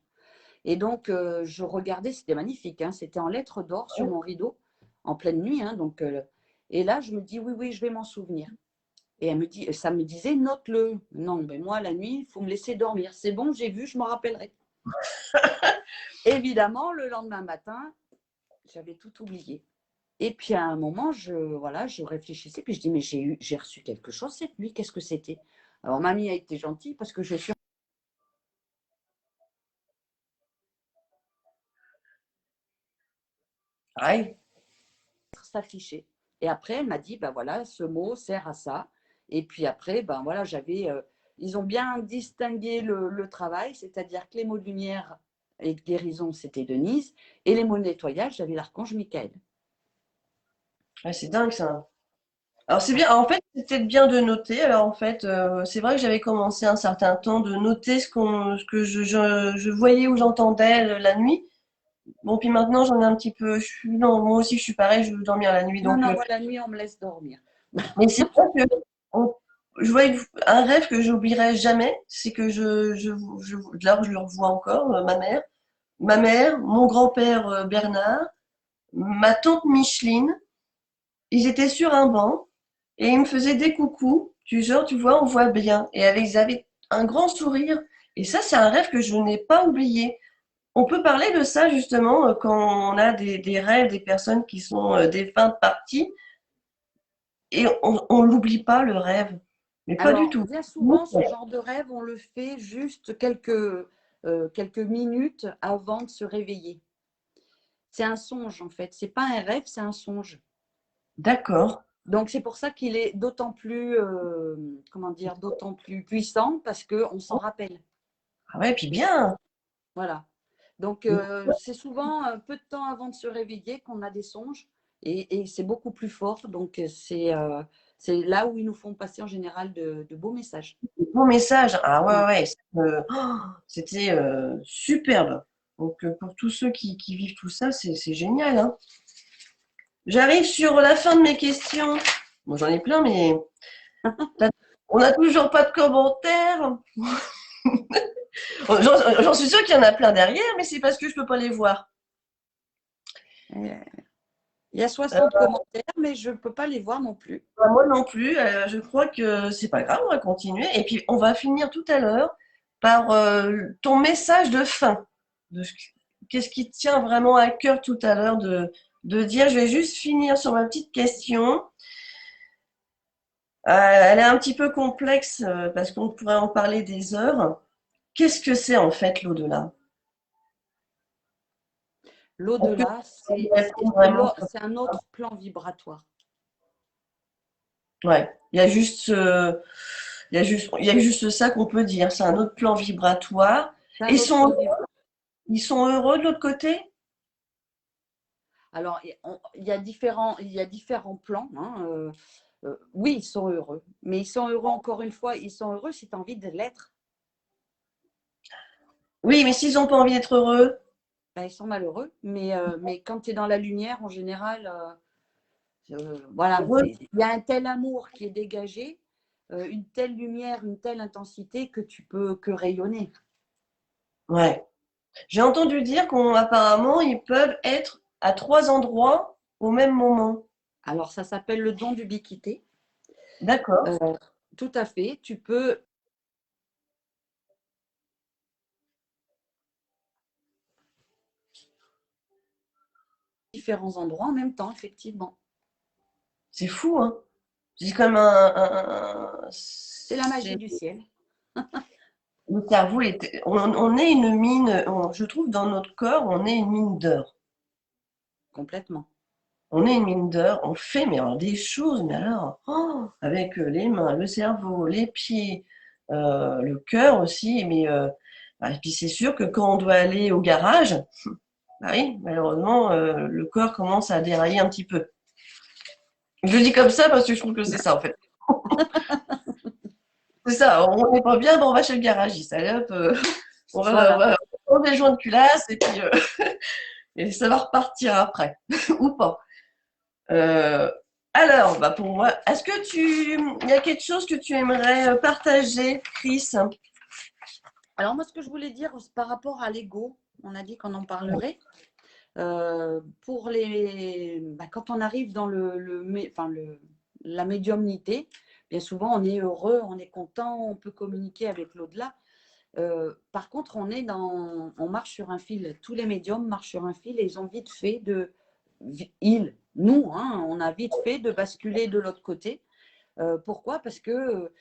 Et donc, je regardais, c'était magnifique, hein, c'était en lettres d'or sur mon rideau, en pleine nuit. Hein, donc, et là, je me dis, oui, oui, je vais m'en souvenir. Et ça me disait, note-le. Non, mais moi, la nuit, il faut me laisser dormir. C'est bon, j'ai vu, je m'en rappellerai. Évidemment, le lendemain matin, j'avais tout oublié. Et puis à un moment, je réfléchissais, puis je dis, mais j'ai reçu quelque chose cette nuit, qu'est-ce que c'était? Alors, mamie a été gentille parce que je suis Aïe. s'afficher. Et après, elle m'a dit, ben voilà, ce mot sert à ça. Et puis après, ben voilà, ils ont bien distingué le travail, c'est-à-dire que les mots de lumière et de guérison, c'était Denise, et les mots de nettoyage, j'avais l'archange Michael. Ouais, c'est dingue ça. Alors c'est bien, en fait, c'est peut-être bien de noter. Alors en fait, c'est vrai que j'avais commencé un certain temps de noter ce que je voyais ou j'entendais la nuit. Bon, puis maintenant j'en ai un petit peu. Non, moi aussi je suis pareil, je veux dormir la nuit. Non, Donc, non, moi, la nuit, on me laisse dormir. mais c'est vrai que on- je vois un rêve que j'oublierai jamais, c'est que là je le revois encore, ma mère, mon grand-père Bernard, ma tante Micheline. Ils étaient sur un banc et ils me faisaient des coucous, du genre, tu vois, on voit bien. Ils avaient un grand sourire. Et ça, c'est un rêve que je n'ai pas oublié. On peut parler de ça justement quand on a des rêves, des personnes qui sont défuntes parties, et on l'oublie pas le rêve. Mais pas du Alors, tout. bien souvent, ce genre de rêve, on le fait juste quelques minutes avant de se réveiller. C'est un songe, en fait. C'est pas un rêve, c'est un songe. D'accord. Donc, c'est pour ça qu'il est d'autant plus, comment dire, d'autant plus puissant parce qu'on s'en rappelle. Ah ouais, puis bien. Voilà. Donc, c'est souvent un peu de temps avant de se réveiller qu'on a des songes et c'est beaucoup plus fort. Donc, c'est là où ils nous font passer en général de beaux messages. Bon message. Ah Mm. ouais, ouais, c'était superbe. Donc, pour tous ceux qui vivent tout ça, c'est génial, hein. J'arrive sur la fin de mes questions. Bon, j'en ai plein, mais on n'a toujours pas de commentaires. J'en suis sûre qu'il y en a plein derrière, mais c'est parce que je ne peux pas les voir. Il y a 60 commentaires, mais je ne peux pas les voir non plus. Moi non plus. Je crois que c'est pas grave, on va continuer. Et puis, on va finir tout à l'heure par ton message de fin. Qu'est-ce qui te tient vraiment à cœur tout à l'heure de dire, je vais juste finir sur ma petite question. Elle est un petit peu complexe parce qu'on pourrait en parler des heures. Qu'est-ce que c'est en fait l'au-delà? L'au-delà, Vraiment. c'est un autre plan vibratoire. Ouais, il y a juste ça qu'on peut dire. C'est un autre plan vibratoire. C'est Et un autre plan vibratoire. ils sont heureux de l'autre côté? Alors, il y a différents plans, hein. Oui, ils sont heureux. Mais ils sont heureux, encore une fois, ils sont heureux si tu as envie de l'être. Oui, mais s'ils n'ont pas envie d'être heureux, Ben, ils sont malheureux. Mais quand tu es dans la lumière, en général, voilà, heureux, il y a un tel amour qui est dégagé, une telle lumière, une telle intensité que tu peux que rayonner. ouais. J'ai entendu dire qu'apparemment, ils peuvent être à 3 endroits au même moment. Alors, ça s'appelle le don d'ubiquité. D'accord. Tout à fait. Tu peux différents endroits en même temps, effectivement. C'est fou, hein? C'est comme C'est la magie du ciel. le cerveau, on est une mine, je trouve dans notre corps, on est une mine d'or. Complètement. On est une mine d'or, on fait mais alors, des choses, mais alors, avec les mains, le cerveau, les pieds, le cœur aussi. Mais et puis c'est sûr que quand on doit aller au garage, bah oui, malheureusement, le corps commence à dérailler un petit peu. Je le dis comme ça parce que je trouve que c'est ça en fait. C'est ça, on n'est pas bien, bon, on va chez le garagiste. Allez hop, on va prendre des joints de culasse et puis et ça va repartir après, ou pas. Euh, alors, bah pour moi, il y a quelque chose que tu aimerais partager, Chris? Alors moi, ce que je voulais dire par rapport à l'ego, on a dit qu'on en parlerait. Pour quand on arrive dans la médiumnité, bien souvent on est heureux, on est content, on peut communiquer avec l'au-delà. Par contre, on marche sur un fil. Tous les médiums marchent sur un fil et ils ont vite fait nous, hein, on a vite fait de basculer de l'autre côté. Pourquoi? Parce que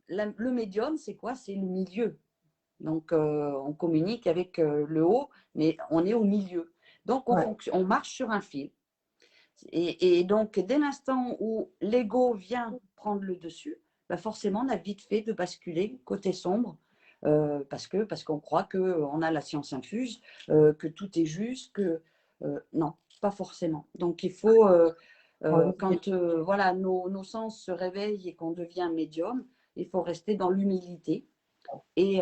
le médium, c'est quoi? C'est le milieu. Donc, on communique avec le haut, mais on est au milieu. Donc, Ouais, on marche sur un fil. Et donc, dès l'instant où l'ego vient prendre le dessus, bah forcément, on a vite fait de basculer côté sombre, parce qu'on croit qu'on a la science infuse, que tout est juste, non, pas forcément. Donc, il faut, quand voilà, nos sens se réveillent et qu'on devient médium, il faut rester dans l'humilité et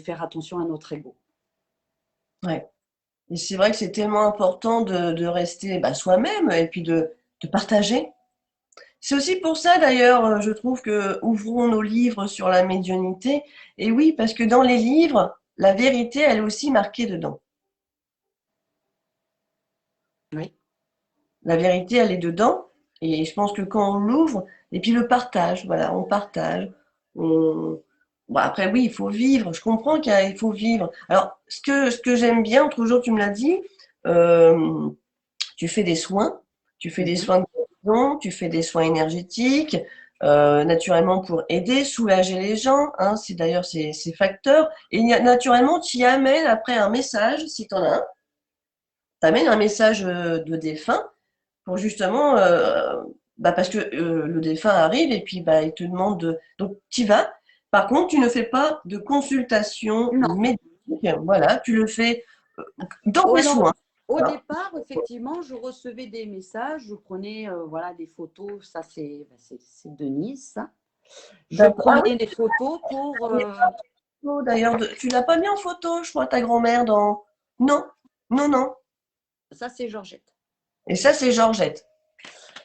faire attention à notre ego. ouais. Et c'est vrai que c'est tellement important de rester bah, soi-même et puis de partager. C'est aussi pour ça d'ailleurs, je trouve que ouvrons nos livres sur la médiumnité. Et oui, parce que dans les livres, la vérité, elle est aussi marquée dedans. Oui. La vérité, elle est dedans. Et je pense que quand on l'ouvre, et puis le partage, voilà, on partage. Bon, après, oui, il faut vivre. Je comprends qu'il faut vivre. Alors, ce que j'aime bien, l'autre jour, tu me l'as dit, euh, tu fais des soins. Tu fais des Mhm. soins de guérison, tu fais des soins énergétiques, naturellement pour aider, soulager les gens. Hein, c'est d'ailleurs ces facteurs. Et naturellement, tu y amènes après un message, si tu en as un. Tu amènes un message de défunt pour justement, bah parce que le défunt arrive et puis bah, il te demande de. Donc tu y vas. Par contre, tu ne fais pas de consultation Non, médicale. Voilà, tu le fais dans Oh tes non, soins. au Hein. départ, effectivement, je recevais des messages, je prenais voilà, des photos, ça c'est Denise, ça. Je D'accord. Ah prenais des photos pour... oui, d'ailleurs, tu l'as pas mis en photo, je crois, ta grand-mère dans. Non, non, non. ça, c'est Georgette. Et ça, c'est Georgette.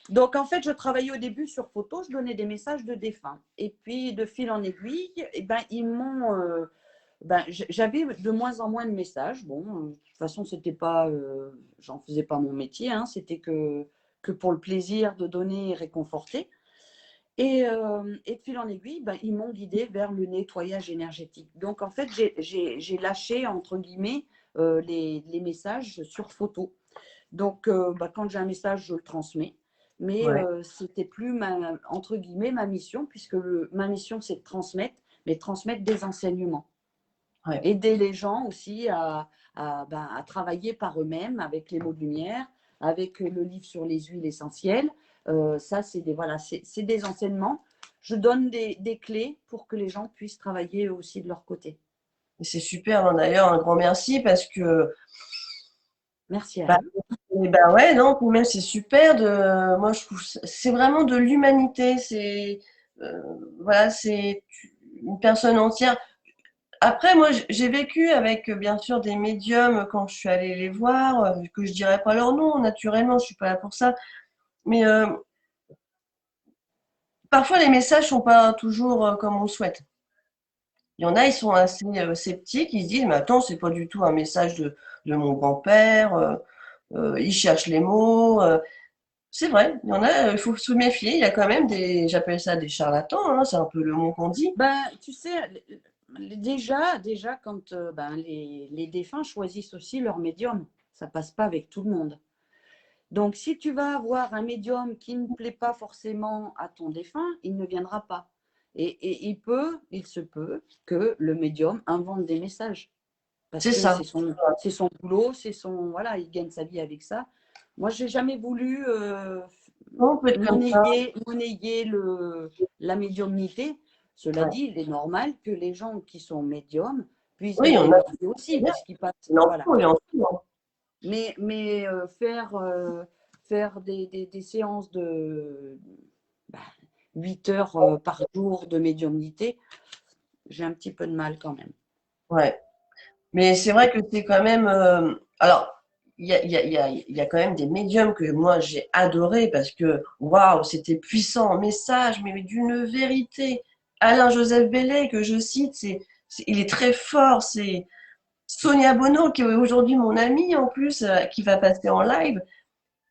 Donc, en fait, je travaillais au début sur photo, je donnais des messages de défunts. Et puis, de fil en aiguille, eh ben, ils m'ont. J'avais de moins en moins de messages. Bon, de toute façon, c'était pas, j'en faisais pas mon métier, hein, c'était que pour le plaisir de donner et réconforter. Et de fil en aiguille, ben, ils m'ont guidée vers le nettoyage énergétique. Donc, en fait, j'ai lâché, entre guillemets, les messages sur photo. Donc, quand j'ai un message, je le transmets. Mais Ouais. c'était plus, entre guillemets, ma mission, puisque ma mission, c'est de transmettre, mais transmettre des enseignements. Ouais. Aider les gens aussi à travailler par eux-mêmes avec les mots de lumière, avec le livre sur les huiles essentielles. Ça, c'est des enseignements. Je donne des clés pour que les gens puissent travailler aussi de leur côté. Et c'est super, hein, d'ailleurs, un grand merci parce que Merci à bah, vous. ouais, non, puis même c'est super de. Moi, je trouve c'est vraiment de l'humanité. C'est euh, voilà, c'est une personne entière. Après, moi, j'ai vécu avec, bien sûr, des médiums quand je suis allée les voir, que je dirais pas leur nom, naturellement, je suis pas là pour ça. Mais parfois, les messages sont pas toujours comme on le souhaite. Il y en a, ils sont assez sceptiques, ils se disent, mais attends, c'est pas du tout un message de mon grand-père, il cherche les mots. C'est vrai, il y en a, il faut se méfier, il y a quand même des, j'appelle ça des charlatans, hein, c'est un peu le mot qu'on dit. Ben, tu sais, déjà quand les défunts choisissent aussi leur médium, ça passe pas avec tout le monde. Donc, si tu vas avoir un médium qui ne plaît pas forcément à ton défunt, il ne viendra pas. Et il se peut que le médium invente des messages parce C'est que ça. c'est son boulot, voilà, il gagne sa vie avec ça. Moi, j'ai jamais voulu On peut être comme ça. monnayer la médiumnité. Cela Ouais. dit, il est normal que les gens qui sont médiums puissent Oui, gagner on a leur vie aussi, bien, puisqu'ils passent, il en voilà. faut, il en faut. Hein. Mais faire des séances de bah, 8 heures par jour de médiumnité, j'ai un petit peu de mal quand même. Ouais. Mais c'est vrai que c'est quand même. Alors, il y a quand même des médiums que moi j'ai adoré parce que waouh, c'était puissant en message, mais d'une vérité. Alain-Joseph Bellay, que je cite, il est très fort. C'est Sonia Bonneau, qui est aujourd'hui mon amie en plus, qui va passer en live.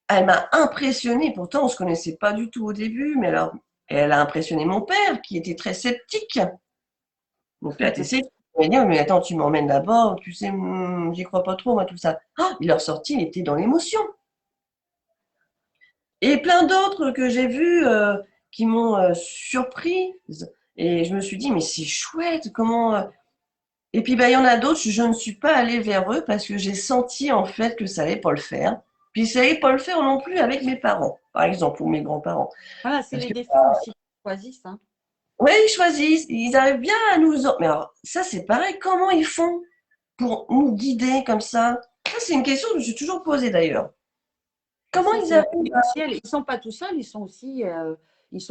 Elle m'a impressionnée. Pourtant, on ne se connaissait pas du tout au début, mais alors, elle a impressionné mon père, qui était très sceptique. Mon père était sceptique. Il m'a dit, mais attends, tu m'emmènes là-bas, tu sais, j'y crois pas trop, moi, tout ça. Ah, il est ressorti, il était dans l'émotion. Et plein d'autres que j'ai vus qui m'ont surprise. Et je me suis dit, mais c'est chouette, comment. Et puis, bah, il y en a d'autres, je ne suis pas allée vers eux parce que j'ai senti en fait que ça allait pas le faire. Puis ça allait pas le faire non plus avec mes parents, par exemple, ou mes grands-parents. Voilà, c'est Parce les que, défunts aussi qui choisissent, hein. ouais, ils choisissent, ils arrivent bien à nous. Mais alors, ça, c'est pareil, comment ils font pour nous guider comme ça? Ça, c'est une question que je me suis toujours posée d'ailleurs. Ben Comment ça, ils c'est arrivent à. artificiel. Ils ne sont pas tout seuls, ils sont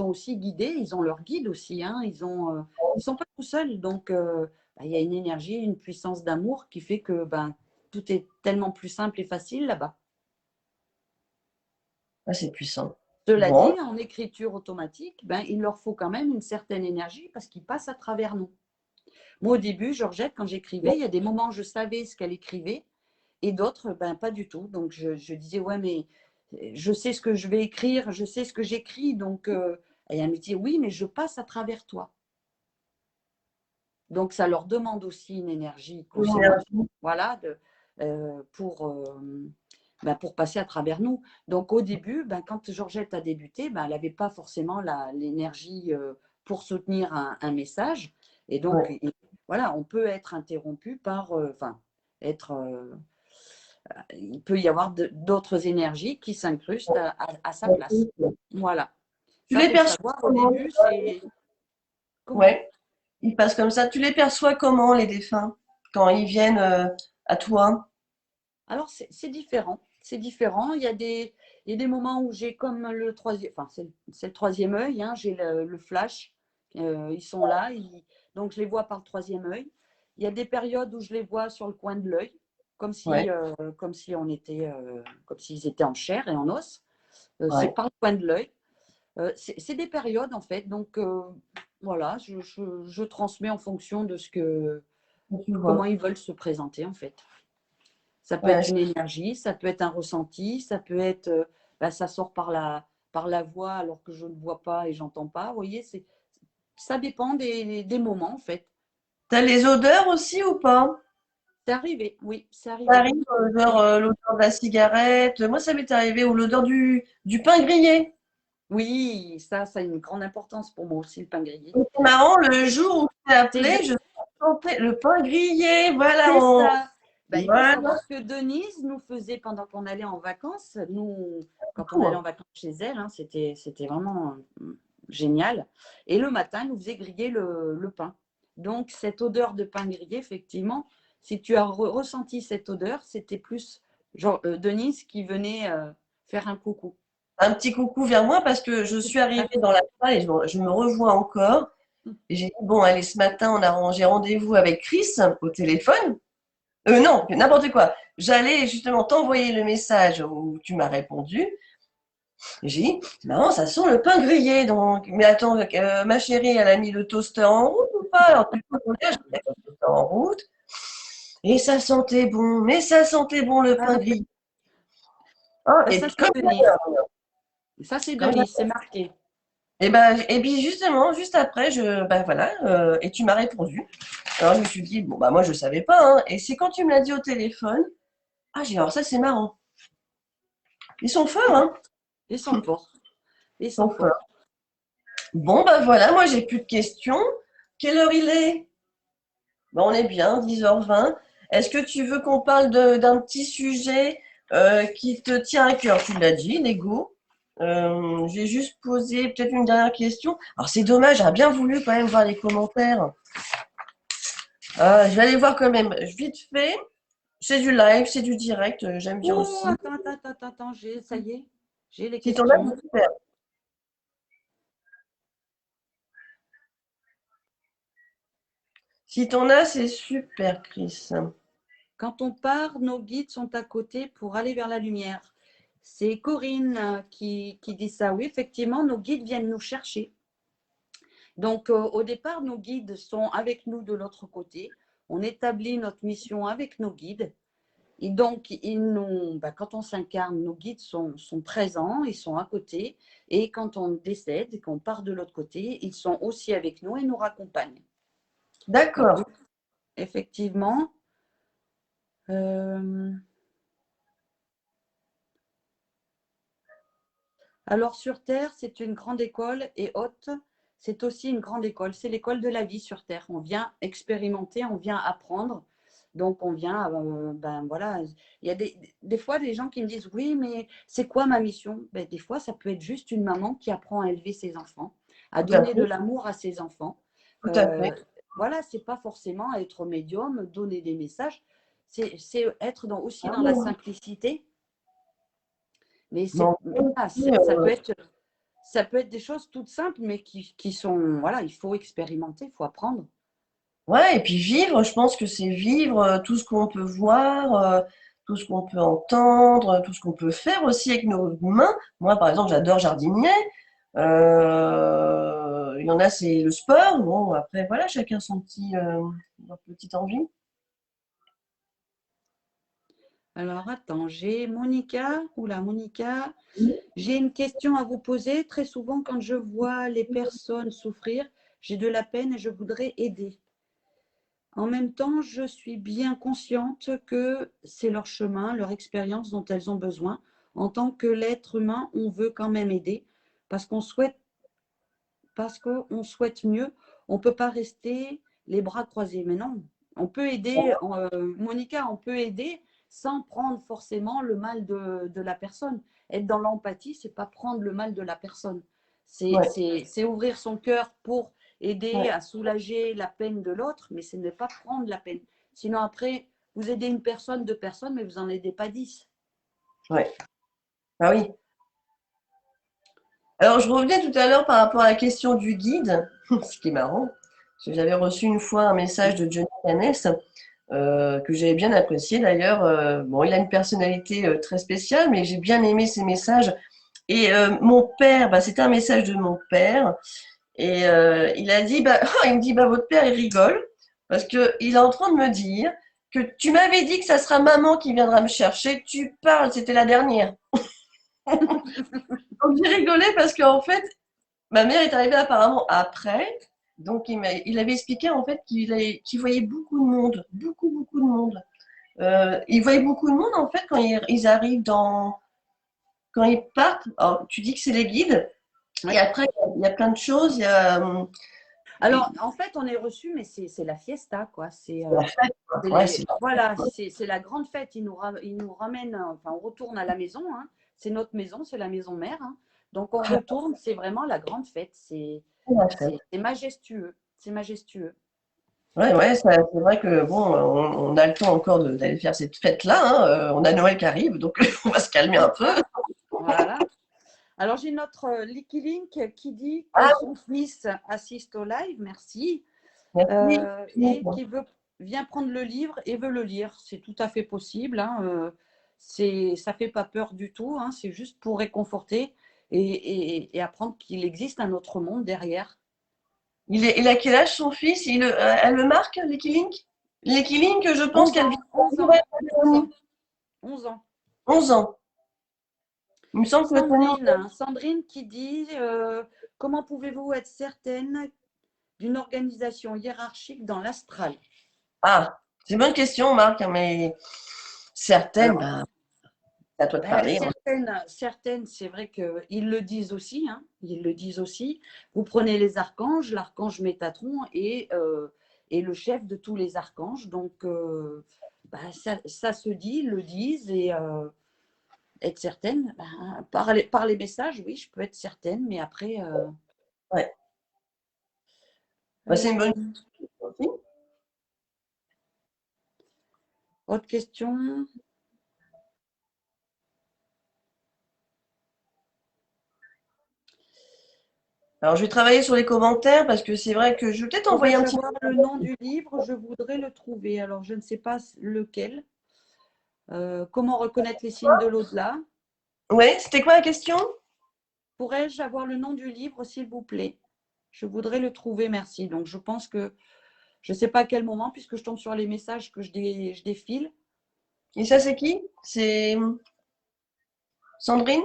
aussi guidés, ils ont leur guide aussi, hein. Ils sont pas tout seuls. Donc, il y a une énergie, une puissance d'amour qui fait que tout est tellement plus simple et facile là-bas. Ah, c'est puissant. Cela Bon, dit, en écriture automatique, il leur faut quand même une certaine énergie parce qu'ils passent à travers nous. Moi, au début, Georgette, quand j'écrivais, il y a des moments où je savais ce qu'elle écrivait et d'autres, pas du tout. Donc, je disais, ouais, mais je sais ce que je vais écrire, je sais ce que j'écris. Donc, et elle me dit, oui, mais je passe à travers toi. Donc, ça leur demande aussi une énergie une conséquente, énergie. voilà, pour passer à travers nous. Donc, au début, quand Georgette a débuté, elle n'avait pas forcément l'énergie pour soutenir un message. Et donc, Ouais. voilà, on peut être interrompu par, être, il peut y avoir d'autres énergies qui s'incrustent à sa place. Voilà. Tu Ça, les faut le perçois savoir. Au comment? début, c'est comment? Ouais, ils passent comme ça. Tu les perçois comment, les défunts? quand ils viennent à toi? Alors, c'est différent. C'est différent. Il y a des moments où j'ai comme le troisième, enfin, c'est le troisième œil, hein, j'ai le flash. Ils sont là, donc je les vois par le troisième œil. Il y a des périodes où je les vois sur le coin de l'œil, Ouais, comme si on était, comme s'ils étaient en chair et en os. C'est ouais. par le coin de l'œil. C'est des périodes en fait. Donc voilà, je transmets en fonction de Tu comment vois. ils veulent se présenter en fait. Ça peut Ouais, être une énergie, ça peut être un ressenti, ça peut être, ça sort par la voix alors que je ne vois pas et j'entends pas. Vous voyez, ça dépend des moments en fait. t'as les odeurs aussi ou pas? C'est arrivé, oui, c'est Ça arrivé. arrive, genre l'odeur de la cigarette. Moi, ça m'est arrivé, ou l'odeur du pain grillé. Oui, ça a une grande importance pour moi aussi, le pain grillé. C'est marrant, le jour où je t'ai C'est de- appelé, je sentais le pain grillé. Voilà, c'est ça. Il faut voilà. savoir que Denise nous faisait, pendant qu'on allait en vacances, quand on allait Tout. en vacances chez elle, hein, c'était vraiment génial. Et le matin, elle nous faisait griller le pain. Donc, cette odeur de pain grillé, effectivement, si tu as ressenti cette odeur, c'était plus genre Denise qui venait faire un coucou. Un petit coucou vers moi parce que je suis arrivée dans la salle et je me revois encore. Et j'ai dit, bon, allez, ce matin, j'ai rendez-vous avec Chris au téléphone. Non, n'importe quoi. J'allais justement t'envoyer le message où tu m'as répondu. J'ai dit, non, ça sent le pain grillé. Donc, mais attends, ma chérie, elle a mis le toaster en route ou pas? Alors, du coup, je mets le toaster en route. Et ça sentait bon, mais ça sentait bon le pain Ah, grillé. Ah, et ça, puis, c'est Denise. Ça, c'est comme ça. Denise, c'est marqué. Et puis justement, juste après, voilà, et tu m'as répondu. Alors je me suis dit, bon, bah moi je savais pas, hein. Et c'est quand tu me l'as dit au téléphone, ah, j'ai dit, alors ça c'est marrant. Ils sont forts, hein. Ils sont forts. Ils Ils sont sont forts. forts. Bon, bah voilà, moi j'ai plus de questions. Quelle heure il est? Bah, on est bien, 10h20. Est-ce que tu veux qu'on parle d'un petit sujet qui te tient à cœur? Tu l'as dit, l'ego. J'ai juste posé peut-être une dernière question. Alors c'est dommage, j'aurais bien voulu quand même voir les commentaires. Je vais aller voir quand même. Vite fait, c'est du live, c'est du direct, j'aime bien Oh, aussi. attends, ça y est, j'ai les Si t'en as, questions. c'est super. Si t'en as, c'est super, Chris. Quand on part, nos guides sont à côté pour aller vers la lumière. C'est Corinne qui dit ça. Oui, effectivement, nos guides viennent nous chercher. Donc, au départ, nos guides sont avec nous de l'autre côté. On établit notre mission avec nos guides. Et donc, quand on s'incarne, nos guides sont présents, ils sont à côté. Et quand on décède et qu'on part de l'autre côté, ils sont aussi avec nous et nous raccompagnent. Donc, oui, D'accord. effectivement. Alors, sur Terre, c'est une grande école et haute, c'est aussi une grande école. C'est l'école de la vie sur Terre. On vient expérimenter, on vient apprendre. Donc, on vient, voilà. Il y a des fois des gens qui me disent, oui, mais c'est quoi ma mission? Des fois, ça peut être juste une maman qui apprend à élever ses enfants, à Tout à donner de fait. l'amour à ses enfants. Tout à Euh, fait. voilà, c'est pas forcément être médium, donner des messages. C'est être aussi Ah dans la bon. simplicité. Mais Non, voilà, aussi, ça peut être des choses toutes simples, mais qui sont, voilà, il faut expérimenter, il faut apprendre. ouais, et puis vivre, je pense que c'est vivre tout ce qu'on peut voir, tout ce qu'on peut entendre, tout ce qu'on peut faire aussi avec nos mains. Moi, par exemple, j'adore jardiner. Il y en a, c'est le sport. Bon, après, voilà, chacun leur petite envie. Alors, attends, j'ai Monica. Oula, Monica, j'ai une question à vous poser. Très souvent, quand je vois les personnes souffrir, j'ai de la peine et je voudrais aider. En même temps, je suis bien consciente que c'est leur chemin, leur expérience dont elles ont besoin. En tant que l'être humain, on veut quand même aider parce qu'on souhaite mieux. On ne peut pas rester les bras croisés. Mais non, on peut aider, Monica, on peut aider sans prendre forcément le mal de la personne. Être dans l'empathie, c'est pas prendre le mal de la personne. Ouais, C'est ouvrir son cœur pour aider ouais, à soulager la peine de l'autre, mais ce n'est pas prendre la peine. Sinon, après, vous aidez une personne, deux personnes, mais vous n'en aidez pas 10. Ouais. Ah oui. Alors, je revenais tout à l'heure par rapport à la question du guide, ce qui est marrant, parce que j'avais reçu une fois un message de Johnny Canès, que j'avais bien apprécié d'ailleurs. Bon, il a une personnalité très spéciale, mais j'ai bien aimé ses messages. Et mon père, bah, c'était un message de mon père, et il a dit, bah, il me dit, bah, votre père, il rigole, parce que il est en train de me dire que tu m'avais dit que ça sera maman qui viendra me chercher, tu parles, c'était la dernière. Donc j'ai rigolé parce qu'en fait, ma mère est arrivée apparemment après. Donc il avait expliqué en fait qu'il voyait beaucoup de monde, beaucoup de monde. Il voyait beaucoup de monde en fait quand ils arrivent quand ils partent. Alors, tu dis que c'est les guides. Et Ouais. après, il y a plein de choses. Il y a Alors, en fait, on est reçu, mais c'est la fiesta, quoi. la fête, quoi. Ouais, c'est Voilà, c'est la grande fête. Ils nous ramènent, enfin, on retourne à la maison, hein. C'est notre maison, c'est la maison mère, hein. Donc, on retourne, c'est vraiment la grande fête. la fête. C'est majestueux. C'est majestueux. Ouais, c'est vrai que bon, on a le temps encore d'aller faire cette fête-là, hein. On a Noël qui arrive, donc on va se calmer un peu. Voilà. Alors, j'ai notre Licky Link qui dit que Ah, son fils assiste au live, merci, merci. et qui vient prendre le livre et veut le lire. C'est tout à fait possible, hein. Ça ne fait pas peur du tout, hein. C'est juste pour réconforter et apprendre qu'il existe un autre monde derrière. Il a quel âge son fils? Elle le marque, Licky Link? Licky Link, je pense 11 qu'elle vit ans, 11 en ans, 11 Nouvelle-Calédonie. ans, 11 ans. 11 ans. Il me semble que c'est Sandrine qui dit comment pouvez-vous être certaine d'une organisation hiérarchique dans l'astral? Ah, c'est une bonne question, Marc, hein, mais certaines, Alors, bah, c'est à toi de parler, hein. certaines, c'est vrai qu'ils le disent aussi, hein, ils le disent aussi. Vous prenez les archanges, l'archange Métatron est le chef de tous les archanges. Donc, bah, ça se dit, ils le disent. Et être certaine, bah, par les messages, oui, je peux être certaine. Mais après, Ouais. Bah, c'est une bonne euh, question aussi. autre question. Alors, je vais travailler sur les commentaires parce que c'est vrai que je vais peut-être envoyer un Pourrais-je petit avoir le nom du livre? Je voudrais le trouver. Alors, je ne sais pas lequel. Comment reconnaître les signes de l'au-delà? Ouais, c'était quoi la question? Pourrais-je avoir le nom du livre, s'il vous plaît? Je voudrais le trouver, merci. Donc, je pense que je ne sais pas à quel moment, puisque je tombe sur les messages que je défile. Et ça, c'est qui? C'est Sandrine?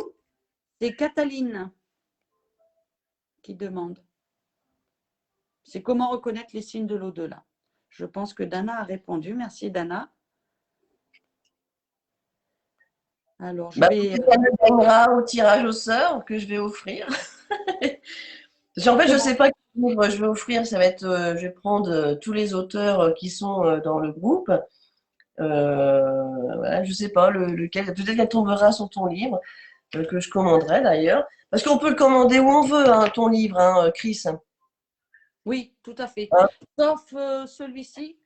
C'est Cataline qui demande. C'est comment reconnaître les signes de l'au-delà. Je pense que Dana a répondu. Merci, Dana. Alors, je Bah, vais. peut-être qu'elle me gagnera au tirage au sort que je vais offrir. En fait, je Comment? sais pas quel livre je vais offrir. Ça va être, je vais prendre tous les auteurs qui sont dans le groupe. Voilà, je sais pas lequel. Peut-être qu'elle tombera sur ton livre que je commanderai d'ailleurs. Parce qu'on peut le commander où on veut, hein, ton livre, hein, Chris. Oui, tout à fait. Hein. Sauf celui-ci.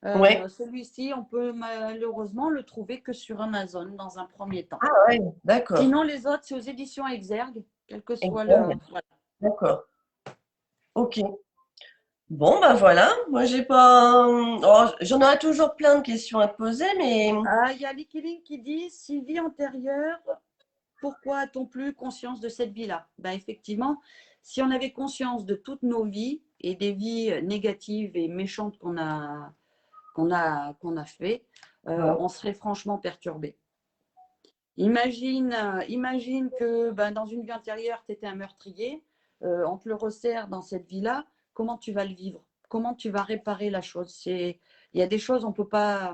Ouais. Celui-ci, on peut malheureusement le trouver que sur Amazon dans un premier temps. Ah ouais, d'accord. Sinon, les autres, c'est aux éditions Exergue, quel que soit le. Exact. Voilà. D'accord. Ok. Bon, bah voilà. Moi, j'ai pas. Oh, j'en aurais toujours plein de questions à te poser, mais Ah, il y a Likiling qui dit si vie antérieure, pourquoi a-t-on plus conscience de cette vie-là? Ben, effectivement, si on avait conscience de toutes nos vies et des vies négatives et méchantes qu'on a fait, ouais. on serait franchement perturbé. Imagine que ben, dans une vie antérieure, tu étais un meurtrier, on te le resserre dans cette vie-là, comment tu vas le vivre? Comment tu vas réparer la chose? Il y a des choses, on peut pas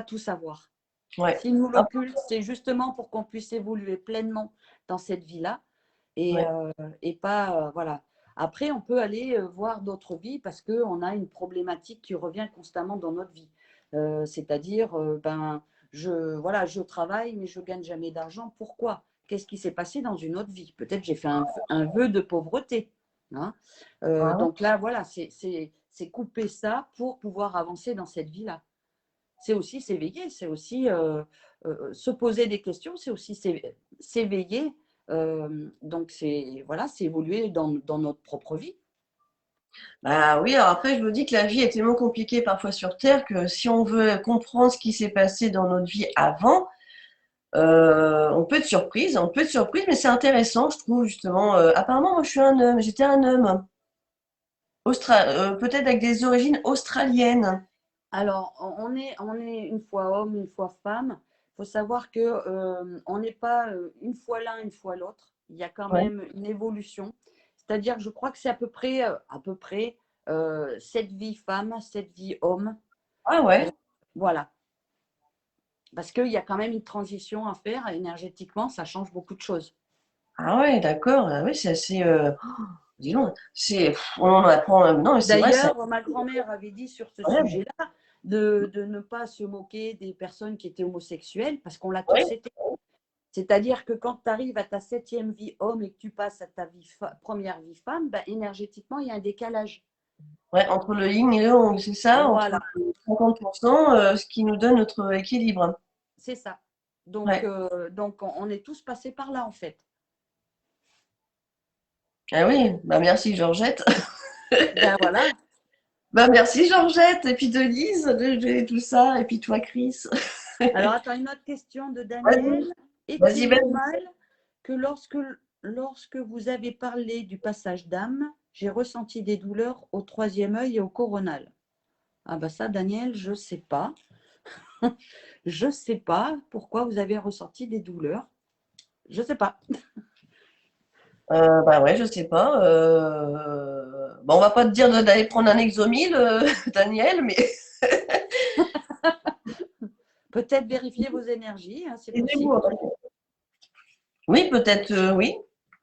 tout savoir. Ouais. S'il nous Ah, l'occulte, c'est justement pour qu'on puisse évoluer pleinement dans cette vie-là et, ouais. euh, et pas, voilà. Après, on peut aller voir d'autres vies parce qu'on a une problématique qui revient constamment dans notre vie. C'est-à-dire, ben, voilà, je travaille, mais je ne gagne jamais d'argent. Pourquoi? Qu'est-ce qui s'est passé dans une autre vie? Peut-être j'ai fait un vœu de pauvreté, hein. Ah, Donc là, voilà, c'est couper ça pour pouvoir avancer dans cette vie-là. C'est aussi s'éveiller, c'est aussi se poser des questions, c'est aussi s'éveiller. Donc, voilà, c'est évoluer dans notre propre vie. Bah oui, alors après, je me dis que la vie est tellement compliquée parfois sur Terre que si on veut comprendre ce qui s'est passé dans notre vie avant, on peut être surprise, mais c'est intéressant, je trouve, justement. Apparemment, moi, je suis un homme, j'étais un homme, peut-être avec des origines australiennes. Alors, on est une fois homme, une fois femme. Il faut savoir que on n'est pas une fois l'un, une fois l'autre. Il y a quand Ouais. même une évolution. C'est-à-dire, je crois que c'est à peu près cette vie femme, cette vie homme. Ah ouais. Voilà. Parce qu'il y a quand même une transition à faire énergétiquement, ça change beaucoup de choses. Ah ouais, d'accord. Ah oui, c'est assez. Dis donc, on en apprend. Non, mais c'est vrai, c'est D'ailleurs, ma grand-mère avait dit sur ce incroyable. sujet-là de ne pas se moquer des personnes qui étaient homosexuelles parce qu'on l'a Oui, tous été. C'est-à-dire que quand tu arrives à ta 7e vie homme et que tu passes à ta première vie femme, ben, énergétiquement, il y a un décalage. ouais, entre le yin et le yang, c'est ça, entre Voilà, 50%, ce qui nous donne notre équilibre. c'est ça. Donc, Ouais. on est tous passés par là, en fait. Ah oui, bah merci Georgette. Ben voilà. Bah merci Georgette, et puis Denise, de tout ça, et puis toi Chris. Alors, attends, une autre question de Vas-y, Daniel. vas-y, Est-il vas-y. normal que lorsque vous avez parlé du passage d'âme, j'ai ressenti des douleurs au troisième œil et au coronal? Ah ben ça, Daniel, je ne sais pas. Je ne sais pas pourquoi vous avez ressenti des douleurs. Je ne sais pas. Bah ouais, je sais pas. Bon, on va pas te dire d'aller prendre un Exomil, Daniel, mais Peut-être vérifier vos énergies, hein, c'est aidez-vous, possible. hein. Oui, peut-être, oui.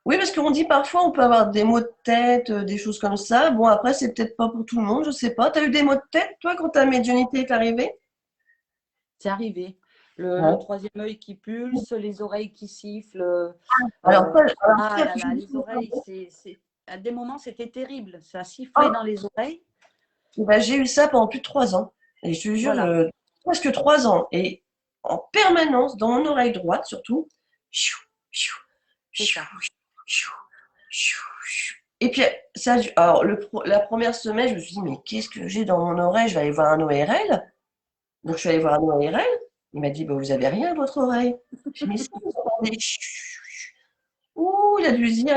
Oui, parce qu'on dit parfois on peut avoir des maux de tête, des choses comme ça. Bon, après, c'est peut-être pas pour tout le monde, je sais pas. T'as eu des maux de tête, toi, quand ta médiumnité est arrivée? C'est arrivé. Le Ouais. troisième œil qui pulse, les oreilles qui sifflent. Alors, Ah ça, là je là, dis, les oreilles, à des moments, c'était terrible. Ça sifflait ah, dans les oreilles. bah, j'ai eu ça pendant plus de 3 ans. Et je te jure, Voilà, presque 3 ans. Et en permanence, dans mon oreille droite surtout, chou, chou, c'est chou, ça. chou, chou, chou. Et puis, ça, alors, la première semaine, je me suis dit, mais qu'est-ce que j'ai dans mon oreille? Je vais aller voir un ORL. Donc, je suis allée voir un ORL. Il m'a dit, bah, vous avez rien à votre oreille. Je me suis dit, mais si, vous entendez. Chou, chou, chou. Ouh, il a dû se dire,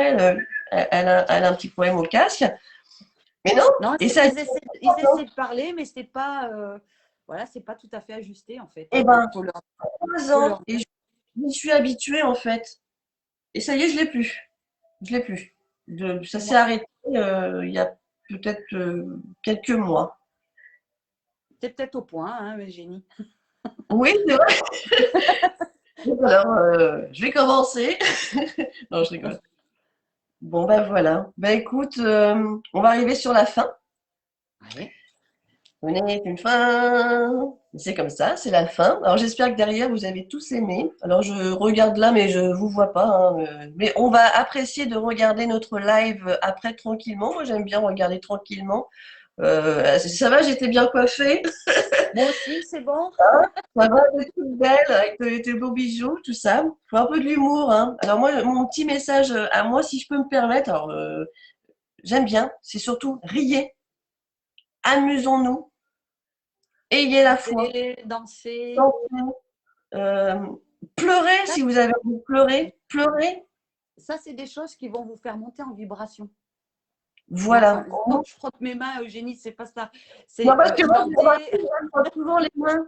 elle a un petit problème au casque. Mais non, Non, et ça, ils essaient de parler, mais c'est pas, voilà, c'est pas tout à fait ajusté en fait. et Donc, ben, trois faut ans, leur et je m'y suis habituée en fait. Et ça y est, je l'ai plus. Je l'ai plus. Ça s'est moi, arrêté il y a peut-être quelques mois. t'es peut-être au point, hein, Eugénie. Oui, c'est vrai. Alors, je vais commencer. Non, je rigole. Bon, ben voilà. Ben écoute, on va arriver sur la fin. Ouais. On est une fin. C'est comme ça, c'est la fin. Alors j'espère que derrière vous avez tous aimé. Alors je regarde là, mais je vous vois pas, hein, mais on va apprécier de regarder notre live après tranquillement. Moi j'aime bien regarder tranquillement. Ça va, j'étais bien coiffée. Moi aussi, c'est bon. Ça va, t'es toute belle avec tes beaux bijoux, tout ça. Faut un peu de l'humour, hein. Alors moi, mon petit message à moi, si je peux me permettre, alors j'aime bien, c'est surtout riez, amusons-nous, ayez la foi. Danser, danser. Euh, pleurez Ça, si vous avez envie de pleurer, pleurez. ça c'est des choses qui vont vous faire monter en vibration. Non, Voilà. quand je frotte mes mains, Eugénie, c'est pas ça. Non, C'est parce que moi, je chanter, remarque toujours les mains.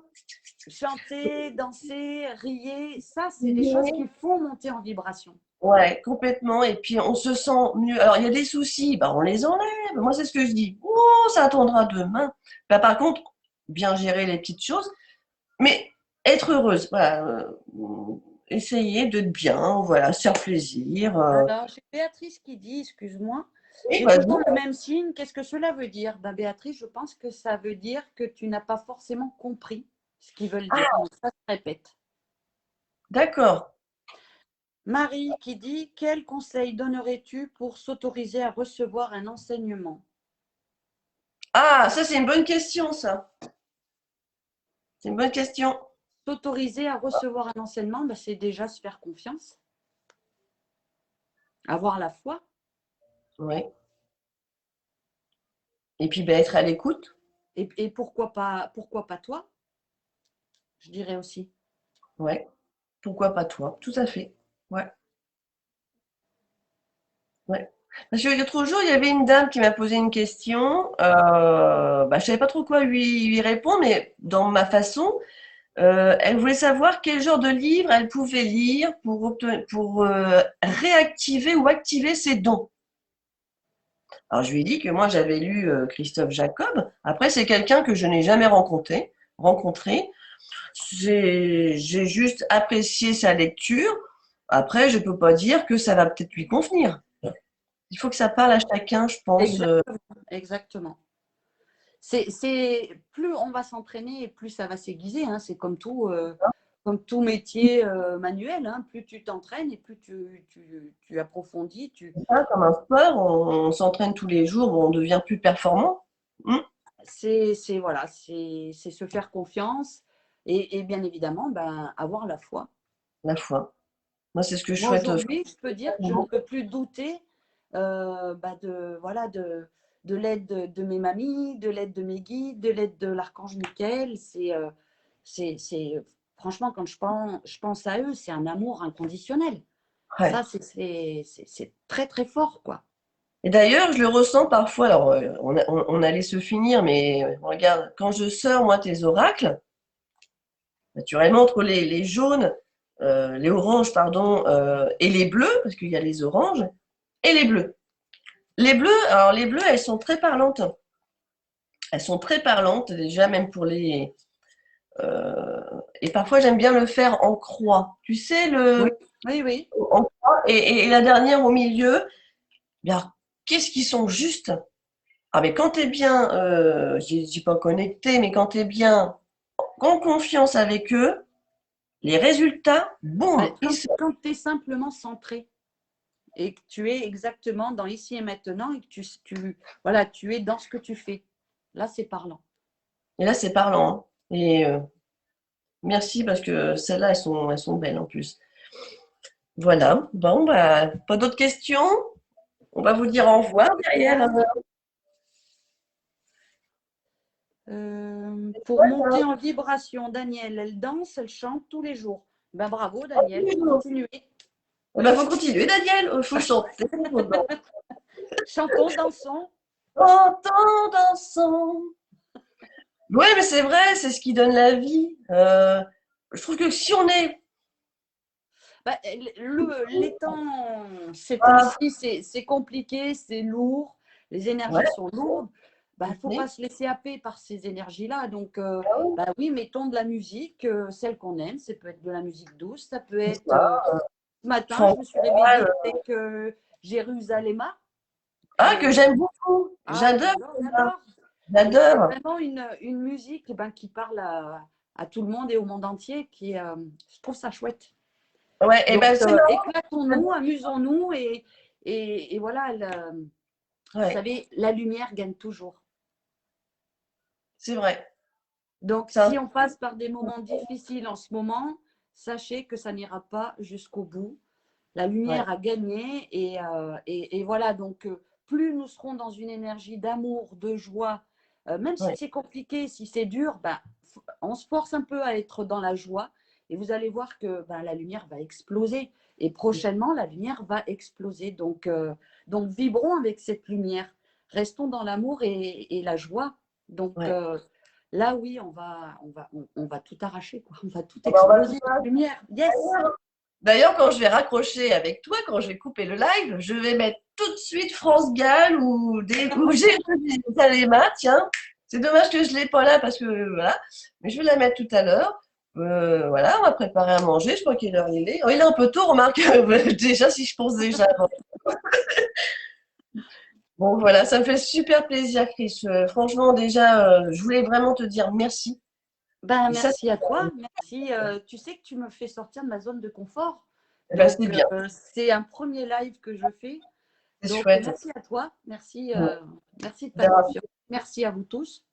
chanter, danser, rier. Ça, c'est des choses qui font monter en vibration. Ouais, complètement. Et puis, on se sent mieux. Alors, il y a des soucis, bah, on les enlève. Moi, c'est ce que je dis. Oh, ça attendra demain. Bah, par contre, bien gérer les petites choses, mais être heureuse. Voilà. Essayer d'être bien, voilà, se faire plaisir. Alors, j'ai Béatrice qui dit, excuse-moi, Oui, j'ai vas-y. toujours le même signe. Qu'est-ce que cela veut dire? Ben, Béatrice, je pense que ça veut dire que tu n'as pas forcément compris ce qu'ils veulent dire. Donc, ça se répète. D'accord. Marie qui dit, quel conseil donnerais-tu pour s'autoriser à recevoir un enseignement? Ah, ça, c'est une bonne question, ça. C'est une bonne question. S'autoriser à recevoir un enseignement, ben, c'est déjà se faire confiance, avoir la foi. Oui. Et puis, ben, être à l'écoute. Et pourquoi pas toi, je dirais aussi. Ouais. Pourquoi pas toi? Tout à fait. Ouais. Ouais. Parce que l'autre jour, il y avait une dame qui m'a posé une question. Bah, je savais pas trop quoi lui répondre, mais dans ma façon, elle voulait savoir quel genre de livre elle pouvait lire pour réactiver ou activer ses dons. Alors je lui ai dit que moi j'avais lu Christophe Jacob. Après, c'est quelqu'un que je n'ai jamais rencontré. J'ai juste apprécié sa lecture. Après, je peux pas dire que ça va peut-être lui convenir. Il faut que ça parle à chacun, je pense. Exactement. Exactement. Plus on va s'entraîner et plus ça va s'aiguiser, hein. C'est comme tout métier manuel, hein. Plus tu t'entraînes et plus tu approfondis. Pas comme un sport, on s'entraîne tous les jours, on devient plus performant. Hmm. Voilà, c'est se faire confiance et bien évidemment, ben, avoir la foi. La foi. Moi, c'est ce que je Moi, souhaite. aujourd'hui, je peux dire que je ne peux plus douter bah, voilà, de l'aide de mes mamies, de l'aide de mes guides, de l'aide de l'archange Michael. Franchement, quand je pense à eux, c'est un amour inconditionnel. Ouais. Ça, c'est très, très fort, quoi. Et d'ailleurs, je le ressens parfois. Alors, on allait se finir, mais regarde, quand je sors, moi, tes oracles, naturellement, entre les jaunes, les oranges, pardon, et les bleus, parce qu'il y a les oranges, et les bleus. Les bleus, alors les bleus, elles sont très parlantes. Elles sont très parlantes, déjà, même pour les. euh, et parfois, j'aime bien le faire en croix. Tu sais, Oui, oui, oui. en croix. Et la dernière au milieu, bien, qu'est-ce qu'ils sont justes? Ah, mais quand tu es bien, je dis pas connecté, mais quand tu es bien en confiance avec eux, les résultats, Bah, boum, ils sont. quand tu es simplement centré et que tu es exactement dans ici et maintenant et que voilà, tu es dans ce que tu fais, là, c'est parlant. Et là, c'est parlant, hein. Et merci parce que celles-là, elles sont belles en plus. Voilà. Bon, bah, pas d'autres questions? On va vous dire au revoir derrière. Pour monter en vibration, Daniel, elle danse, elle chante tous les jours. Ben, bravo, Daniel, continuez. Il faut continuer, Daniel. Il faut chanter. Chantons, dansons. Chantons, dansons. Oui, mais c'est vrai, c'est ce qui donne la vie. Je trouve que si on est. Ben, les temps, ces Ah, temps-ci, c'est compliqué, c'est lourd, les ouais, énergies sont lourdes. Ben, il ne faut oui, pas se laisser happer par ces énergies-là. Donc, ben oui, mettons de la musique, celle qu'on aime. Ça peut être de la musique douce, ça peut c'est être. ça. Ce matin, je me suis réveillée Franchement, avec Jérusalem. ah, que j'aime beaucoup. Ah, J'adore. j'adore. Et c'est J'adore. vraiment une musique eh ben, qui parle à tout le monde et au monde entier. Je trouve ça chouette. Ouais, et Donc, ben c'est marrant. éclatons-nous, amusons-nous et voilà, vous Ouais, savez, la lumière gagne toujours. c'est vrai. Donc, C'est un- si on passe par des moments difficiles en ce moment, sachez que ça n'ira pas jusqu'au bout. La ouais, lumière a gagné et voilà, donc plus nous serons dans une énergie d'amour, de joie, même si ouais, c'est compliqué, si c'est dur, ben, on se force un peu à être dans la joie et vous allez voir que ben, la lumière va exploser et prochainement la lumière va exploser. Donc vibrons avec cette lumière, restons dans l'amour et la joie. Donc ouais. là oui, on va tout arracher, quoi. On va tout Ah ben, on va tout exploser, faire. la lumière. Yes! D'ailleurs, quand je vais raccrocher avec toi, quand je vais couper le live, je vais mettre tout de suite France Gall ou Jérusalem. Tiens, c'est dommage que je ne l'ai pas là parce que voilà, mais je vais la mettre tout à l'heure. Voilà, on va préparer à manger. Je crois quelle heure il est. Oh, il est un peu tôt, remarque. Déjà, si je pense déjà. Bon, voilà, ça me fait super plaisir, Chris. Franchement, déjà, je voulais vraiment te dire merci. Ben, Et ça, merci à toi. Merci. Tu sais que tu me fais sortir de ma zone de confort. ben, c'est Donc, bien, c'est un premier live que je fais. c'est Donc, chouette. merci à toi. Merci, Ouais. merci de ta Ben, confiance. Merci à vous tous.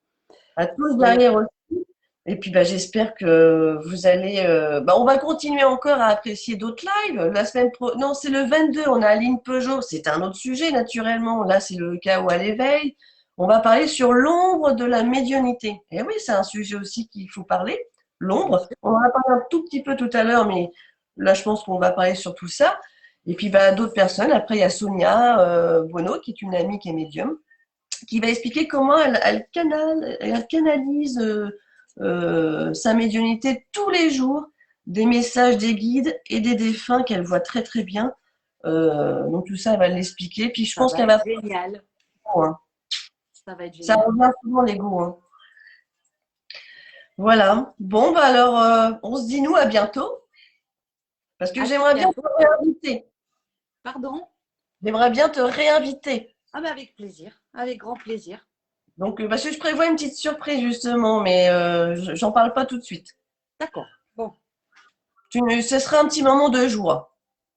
À tous Et derrière aussi. Et puis, bah, j'espère que vous allez. Bah, on va continuer encore à apprécier d'autres lives. La semaine pro. Non, c'est le 22. On a Aline Peugeot. C'est un autre sujet, naturellement. Là, c'est le chaos à l'éveil. On va parler sur l'ombre de la médiumnité. Et oui, c'est un sujet aussi qu'il faut parler. bien L'ombre. sûr, On en a parlé un tout petit peu tout à l'heure, mais là, je pense qu'on va parler sur tout ça. Et puis, bah, d'autres personnes. Après, il y a Sonia Bono, qui est une amie qui est médium, qui va expliquer comment elle canalise sa médiumnité tous les jours, des messages des guides et des défunts qu'elle voit très très bien. Donc tout ça, elle va l'expliquer. Puis je ça pense va qu'elle être va... génial. Hein. Ça va être Ça génial. revient souvent l'ego. Hein. Voilà. Bon, bah alors, on se dit nous à bientôt. Parce que À très j'aimerais bien te bientôt. réinviter. Pardon? J'aimerais bien te réinviter. Ah, mais avec plaisir, avec grand plaisir. Donc, parce que je prévois une petite surprise justement, mais j'en parle pas tout de suite. D'accord. Bon. Ce sera un petit moment de joie.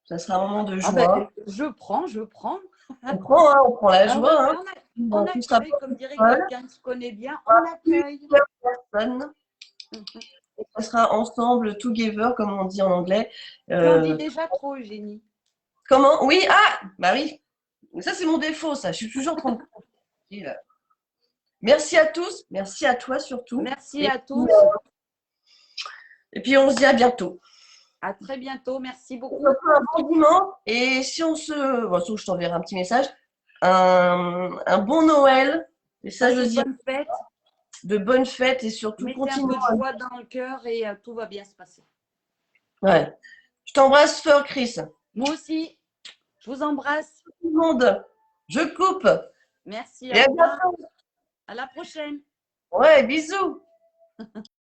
Ça sera un moment de Ah ben, joie. je prends, je prends. On prend la Ah joie. ouais, Hein. ouais, on Bon, tu seras accueille, pas comme toute dirait seule, quelqu'un qui se connaît bien, on accueille. plusieurs personnes. Mhm. Et ça sera ensemble, together, comme on dit en anglais. Tu en dis Euh, déjà trop, Eugénie. comment? Oui, ah, bah oui. Ça, c'est mon défaut, ça. Je suis toujours en train de... Merci à tous. Merci à toi surtout. Merci à tous. Et puis, on se dit à bientôt. À très bientôt. Merci On se beaucoup. retrouve un bon dimanche. Et si on se... Bon, je t'enverrai un petit message. Un bon Noël. Et ça, je Passez de dis bonnes fêtes. de bonnes fêtes et surtout Mettez un continuons. peu de joie dans le cœur et tout va bien se passer. Ouais. Je t'embrasse fort, Chris. Moi aussi, je vous embrasse. Tout le monde. Je coupe. Merci, Et au à revoir. bientôt. À la prochaine. Ouais, bisous.